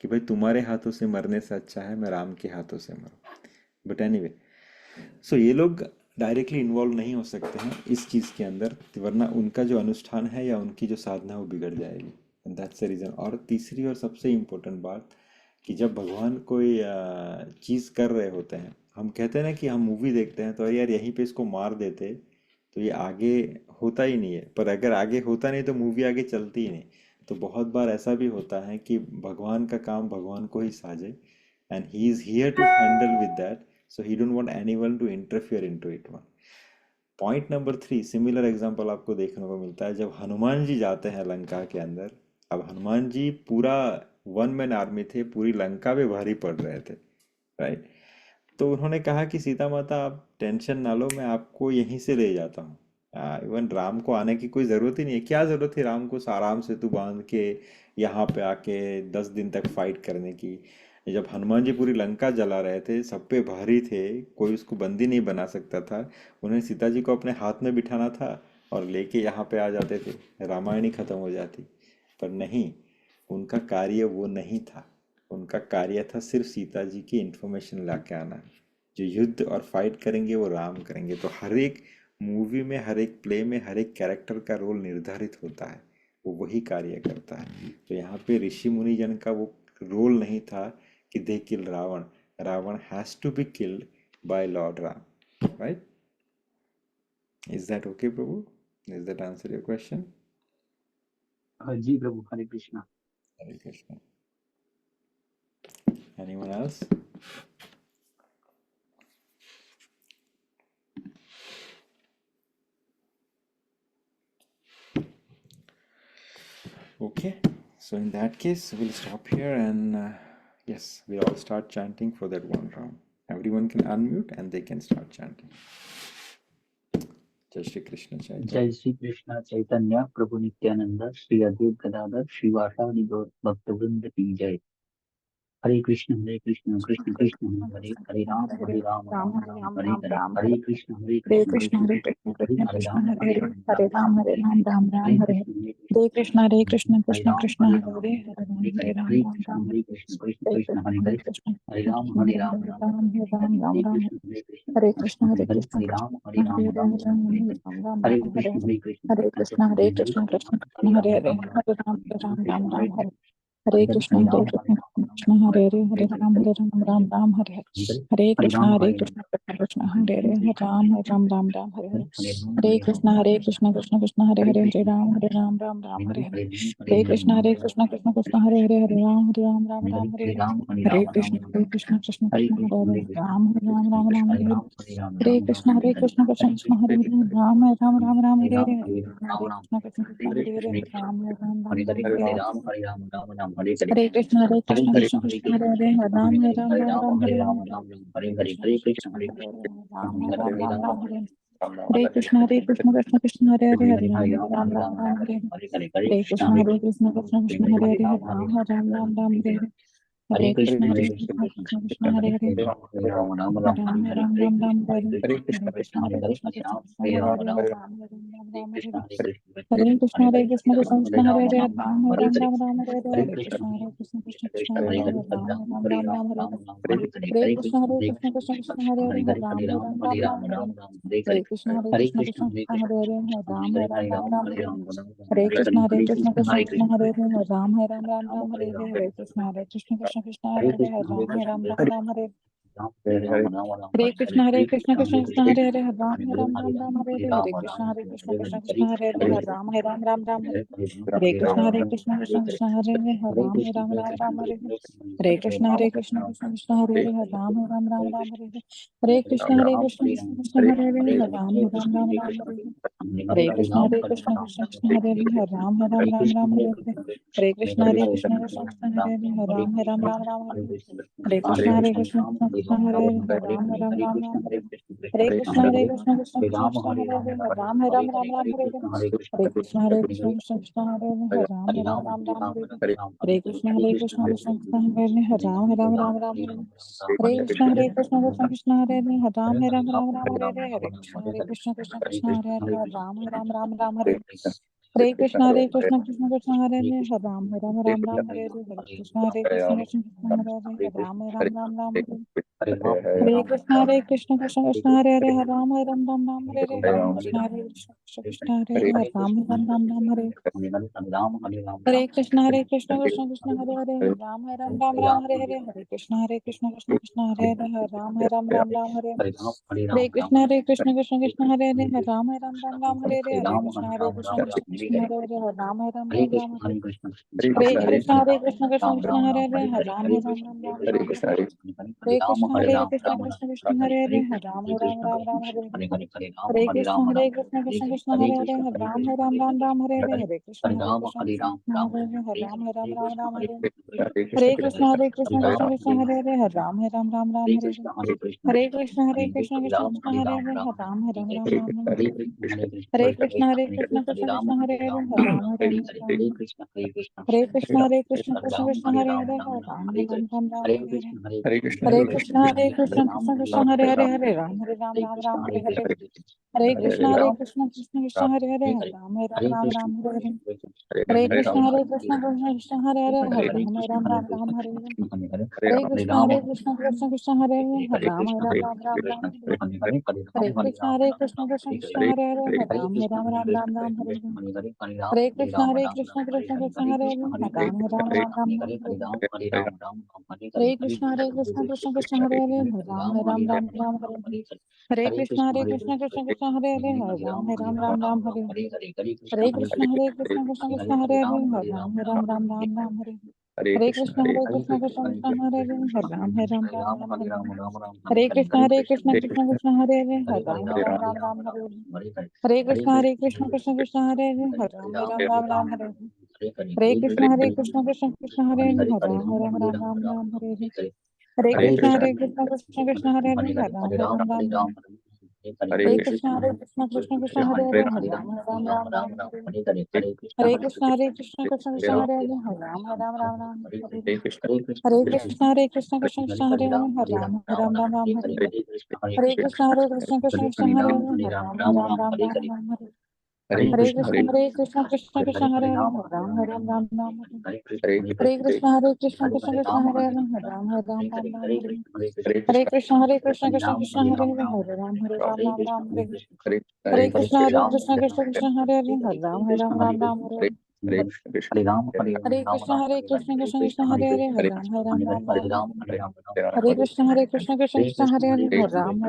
कि भाई तुम्हारे हाथों से मरने से अच्छा है मैं राम के हाथों से मरूं। बट एनीवे, सो ये लोग डायरेक्टली इन्वॉल्व नहीं हो सकते हैं इस चीज़ के अंदर, वरना उनका जो अनुष्ठान है या उनकी जो साधना है वो बिगड़ जाएगी, दैट्स द रीज़न। और तीसरी और सबसे इम्पोर्टेंट बात कि जब भगवान कोई चीज़ कर रहे होते हैं, हम कहते हैं ना कि हम मूवी देखते हैं तो यार यहीं पे इसको मार देते तो ये आगे होता ही नहीं है, पर अगर आगे होता नहीं तो मूवी आगे चलती ही नहीं। तो बहुत बार ऐसा भी होता है कि भगवान का काम भगवान को ही साझे, and he is here to handle with that, so he don't want anyone to interfere into it. One point number 3, similar example आपको देखने को मिलता है जब हनुमान जी जाते हैं लंका के अंदर। अब हनुमान जी पूरा वन मैन आर्मी थे, पूरी लंका पे भारी पड़ रहे थे, राइट। तो उन्होंने कहा कि सीता माता आप टेंशन ना लो, मैं आपको यहीं से ले जाता हूँ। इवन राम को आने की कोई ज़रूरत ही नहीं है। क्या ज़रूरत थी राम को आराम से तू बांध के यहाँ पे आके 10 दिन तक फाइट करने की। जब हनुमान जी पूरी लंका जला रहे थे, सब पे भारी थे, कोई उसको बंदी नहीं बना सकता था, उन्हें सीता जी को अपने हाथ में बिठाना था और लेके यहाँ पे आ जाते थे, रामायण ही खत्म हो जाती। पर नहीं, उनका कार्य वो नहीं था। उनका कार्य था सिर्फ सीता जी की इंफॉर्मेशन लाके आना। जो युद्ध और फाइट करेंगे वो राम करेंगे। तो हर एक मूवी में, हर एक प्ले में, हर एक कैरेक्टर का रोल निर्धारित होता है, वो वही कार्य करता है। तो यहाँ पे ऋषि मुनि जन का वो रोल नहीं था कि they kill Ravan. Ravan has to be killed by lord Ram, right? Is that okay प्रभु? Is that answer your question? Ji प्रभु, Hare Krishna. Hare Krishna. Anyone else? Okay, so in that case, we'll stop here and yes, we'll all start chanting for that one round. Everyone can unmute and they can start chanting. Jai Shri Krishna Chaitanya. जय श्री कृष्ण चैतन्य प्रभु नित्यानंद श्री अद्वैत गदाधर श्रीवासादि गौर भक्तवृंद की जय। हरे कृष्ण कृष्ण कृष्ण हरे हरे राम राम राम राम हरे हरे राम हरे राम हरे हरे कृष्ण हरे कृष्ण हरे कृष्ण कृष्ण हरे कृष्ण राम हरे हरे हरे राम राम राम हरे हरे हरे कृष्ण कृष्ण कृष्ण हरे हरे राम राम हरे कृष्ण हरे कृष्ण कृष्ण हरे कृष्ण हरे कृष्ण राम कृष्ण राम हरे राम राम राम राम हरे हरे कृष्ण हरे कृष्ण हरे कृष्ण हरे कृष्ण राम हरे राम हरे राम हरे राम हरे कृष्ण हरे हरे कृष्ण कृष्ण कृष्ण कृष्ण हरे हरे राम हरे राम राम हरे हरे हरे कृष्ण कृष्ण कृष्ण हरे राम राम हरे हरे कृष्ण कृष्ण कृष्ण हरे राम राम हरे हरे कृष्ण कृष्ण कृष्ण हरे राम राम हरे हरे कृष्ण कृष्ण कृष्ण हरे राम हरे हरे कृष्ण कृष्ण कृष्ण हरे राम हरे हरे कृष्ण कृष्ण कृष्ण हरे राम हरे हरे कृष्ण कृष्ण कृष्ण हरे राम हरे कृष्ण कृष्ण कृष्ण हरे राम हरे हरे कृष्ण कृष्ण कृष्ण हरे हरे राम राम हरे हरे कृष्ण कृष्ण कृष्ण हरे हरे राम हरे हरे हरे कृष्ण कृष्ण कृष्ण कृष्ण हरे राम हरे हरे हरे कृष्ण कृष्ण कृष्ण हरे राम हरे हरे कृष्ण कृष्ण कृष्ण हरे हरे कृष्ण कृष्ण हरे राम हरे कृष्ण कृष्ण राम हरे हरे कृष्ण कृष्ण हरे हरे कृष्ण कृष्ण हरे राम हरे कृष्ण कृष्ण हरे राम हरे कृष्ण कृष्ण हरे राम हरे हरे कृष्ण कृष्ण हरे राम हरे कृष्ण कृष्ण हरे राम हरे कृष्ण कृष्ण हरे राम हरे हरे कृष्ण कृष्ण कृष्ण हरे राम हरे हरे कृष्ण कृष्ण कृष्ण हरे राम हरे हरे कृष्ण कृष्ण कृष्ण हरे राम हरे हरे कृष्ण कृष्ण कृष्ण हरे राम हरे हरे कृष्ण कृष्ण कृष्ण हरे राम हरे हरे कृष्ण कृष्ण कृष्ण हरे राम हरे हरे कृष्ण कृष्ण कृष्ण हरे राम हरे हरे कृष्ण कृष्ण कृष्ण हरे राम हरे हरे कृष्ण कृष्ण कृष्ण हरे राम हरे हरे कृष्ण कृष्ण कृष्ण हरे राम हरे हरे कृष्णा कृष्ण कृष्ण हरे हरे हरे राम राम राम राम हरे हरे हरे कृष्णा कृष्ण कृष्ण कृष्ण हरे हरे हरे राम राम राम राम हरे हरे कृष्णा कृष्ण कृष्ण हरे हरे हरे राम राम राम राम हरे हरे हरे कृष्णा कृष्ण कृष्ण हरे हरे हरे राम राम राम राम हरे हरे कृष्णा कृष्ण कृष्ण हरे हरे हरे राम राम राम हरे हरे हरे कृष्णा कृष्ण कृष्ण हरे हरे हरे राम राम राम हरे हरे कृष्णा कृष्ण कृष्ण हरे हरे हरे राम राम हरे हरे हरे कृष्णा कृष्ण कृष्ण हरे हरे हरे राम राम हरे हरे कृष्णा कृष्ण कृष्ण हरे हरे हरे राम राम हरे कृष्ण कृष्ण हरे हरे हरे राम राम हरे हरे कृष्ण कृष्ण हरे हरे हरे राम राम हरे हरे कृष्ण कृष्ण हरे हरे हरे राम राम हरे हरे कृष्ण कृष्ण हरे हरे हरे राम राम हरे हरे कृष्ण कृष्ण हरे हरे हरे राम राम हरे कृष्ण कृष्ण हरे हरे हरे राम हरे कृष्ण कृष्ण हरे हरे हरे राम हरे हरे कृष्ण कृष्ण हरे हरे हरे राम हरे हरे हरे कृष्ण कृष्ण हरे हरे हरे राम हरे हरे हरे कृष्ण कृष्ण हरे हरे हरे राम हरे हरे हरे कृष्ण कृष्ण हरे हरे हरे राम राम हरे कृष्ण कृष्ण हरे हरे हरे राम हरे हरे कृष्ण कृष्ण हरे हरे हरे राम हरे हरे कृष्ण कृष्ण हरे हरे हरे राम हरे हरे कृष्ण कृष्ण हरे हरे हरे राम हरे हरे कृष्ण कृष्ण हरे हरे हरे राम हरे हरे कृष्ण कृष्ण हरे हरे हरे राम हरे कृष्ण कृष्ण हरे हरे हरे राम हरे हरे कृष्ण कृष्ण हरे हरे हरे राम हरे हरे कृष्ण कृष्ण हरे हरे हरे राम हरे हरे कृष्ण कृष्ण हरे हरे हरे राम हरे कृष्ण कृष्ण हरे हरे हरे राम हरे कृष्ण कृष्ण हरे हरे हरे राम हरे कृष्ण कृष्ण हरे हरे हरे राम हरे कृष्ण कृष्ण हरे हरे हरे राम हरे हरे कृष्ण कृष्ण हरे हरे हरे राम हरे कृष्ण कृष्ण हरे हरे हरे राम हरे कृष्ण कृष्ण हरे हरे हरे राम हरे हरे कृष्ण हरे हरे हरे राम हरे हरे कृष्ण कृष्ण हरे हरे हरे राम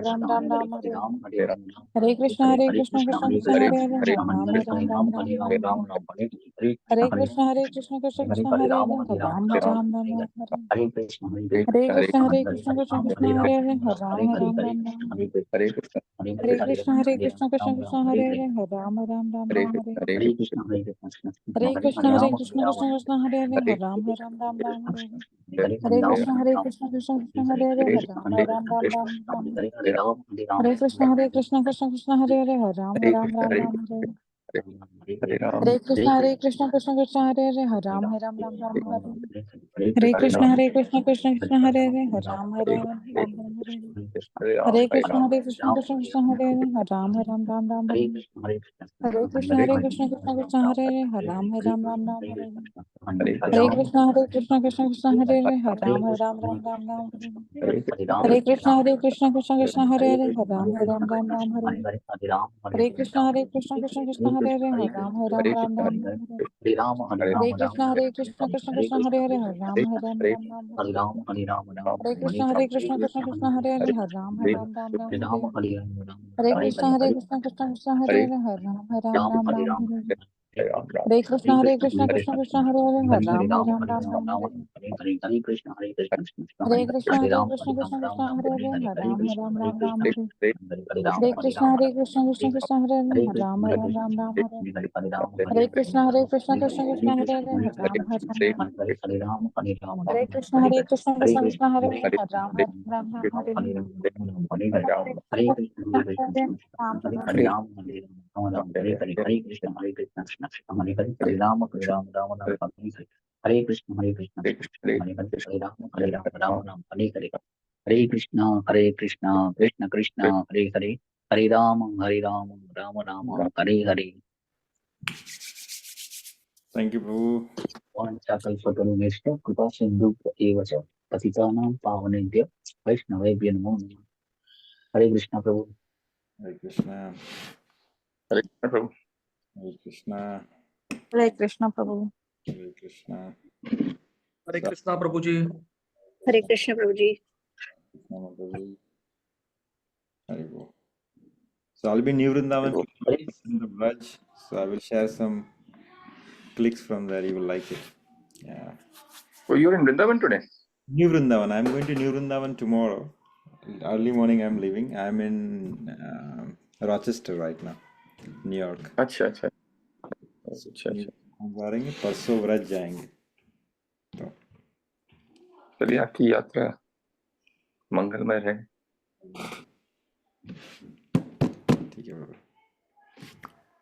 हरे कृष्ण कृष्ण हरे हरे हरे राम हरे हरे कृष्ण कृष्ण हरे हरे हरे राम हरे कृष्ण कृष्ण हरे हरे हरे राम हरे हरे कृष्ण कृष्ण हरे हरे हरे राम हरे कृष्ण कृष्ण हरे हरे हरे राम हरे हरे कृष्ण कृष्ण हरे हरे हरे राम हरे कृष्ण कृष्ण हरे हरे हरे राम हरे Krishna Krishna Hare Hare Hare Ram Hare Hare Krishna Krishna Hare Hare Hare Ram Hare Hare Krishna Krishna Hare Hare Hare Ram Hare Hare Krishna Krishna Hare Hare Hare Ram Hare Hare Krishna Krishna Hare Hare Hare Ram Hare Hare Krishna Krishna Hare Hare Hare Ram Hare Hare Krishna Krishna Hare Hare Hare Ram Hare Hare Krishna Krishna Hare Hare Hare Ram Hare Hare Krishna Krishna Hare Hare Hare Ram Hare Hare Krishna Krishna Hare Hare Hare Ram Hare Hare Krishna Krishna Hare Hare Hare Ram Hare Hare Krishna Krishna Hare Hare Hare Ram Hare Hare Krishna Hare Hare Hare Ram Hare Hare Krishna Krishna Hare Hare Hare Ram Hare Hare Krishna Hare Hare Hare Hare Krishna Krishna Hare Hare Hare Ram Hare Hare Krishna Krishna Hare Hare Ram Ram Hare Hare Thank you, Prabhu. वाञ्छाकल्पतरुभ्यश्च कृपा सिन्धुभ्य च पतितानां पावनेभ्यो वैष्णवेभ्यो नमो नमः। हरे कृष्णा प्रभु। Hare Krishna. हरे कृष्ण प्रभु। Hare Krishna. हरे कृष्णा प्रभु। Hare Krishna. हरे कृष्णा प्रभु जी। हरे कृष्ण प्रभु जी। Krishna Prabhu. Hare Bo. So I'll be in New Vrindavan Hare in the Braj. So I will share some clicks from there. You will like it. Yeah. So you're in Vrindavan today? New Vrindavan. I'm going to New Vrindavan tomorrow. Early morning I'm leaving. I'm in Rochester right now, New York. अच्छा अच्छा So अच्छा New अच्छा। हम जा रहेंगे, परसों व्रज जाएंगे। तो चलिए आपकी यात्रा मंगलमय रहे। ठीक है बाबा।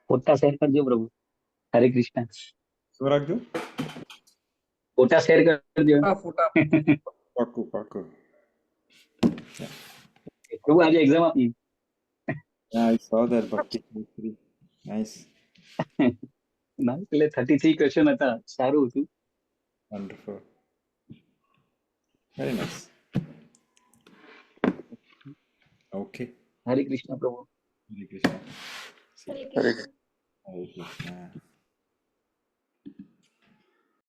फोटा शेयर कर दियो प्रभु। हरे कृष्णा। सो रख दो। फोटा शेयर कर दियो। फूटा पाको पाको। प्रभु आज एग्जाम आपकी। Yeah, I saw that Bhakti Sutri. Nice. ના એટલે 33 ક્વેશ્ચન હતા, સારું હતું. Wonderful. Very nice. Okay. હરે કૃષ્ણ પ્રભુ. Hare Krishna. See you. Hare Hare Krishna. Hare Krishna.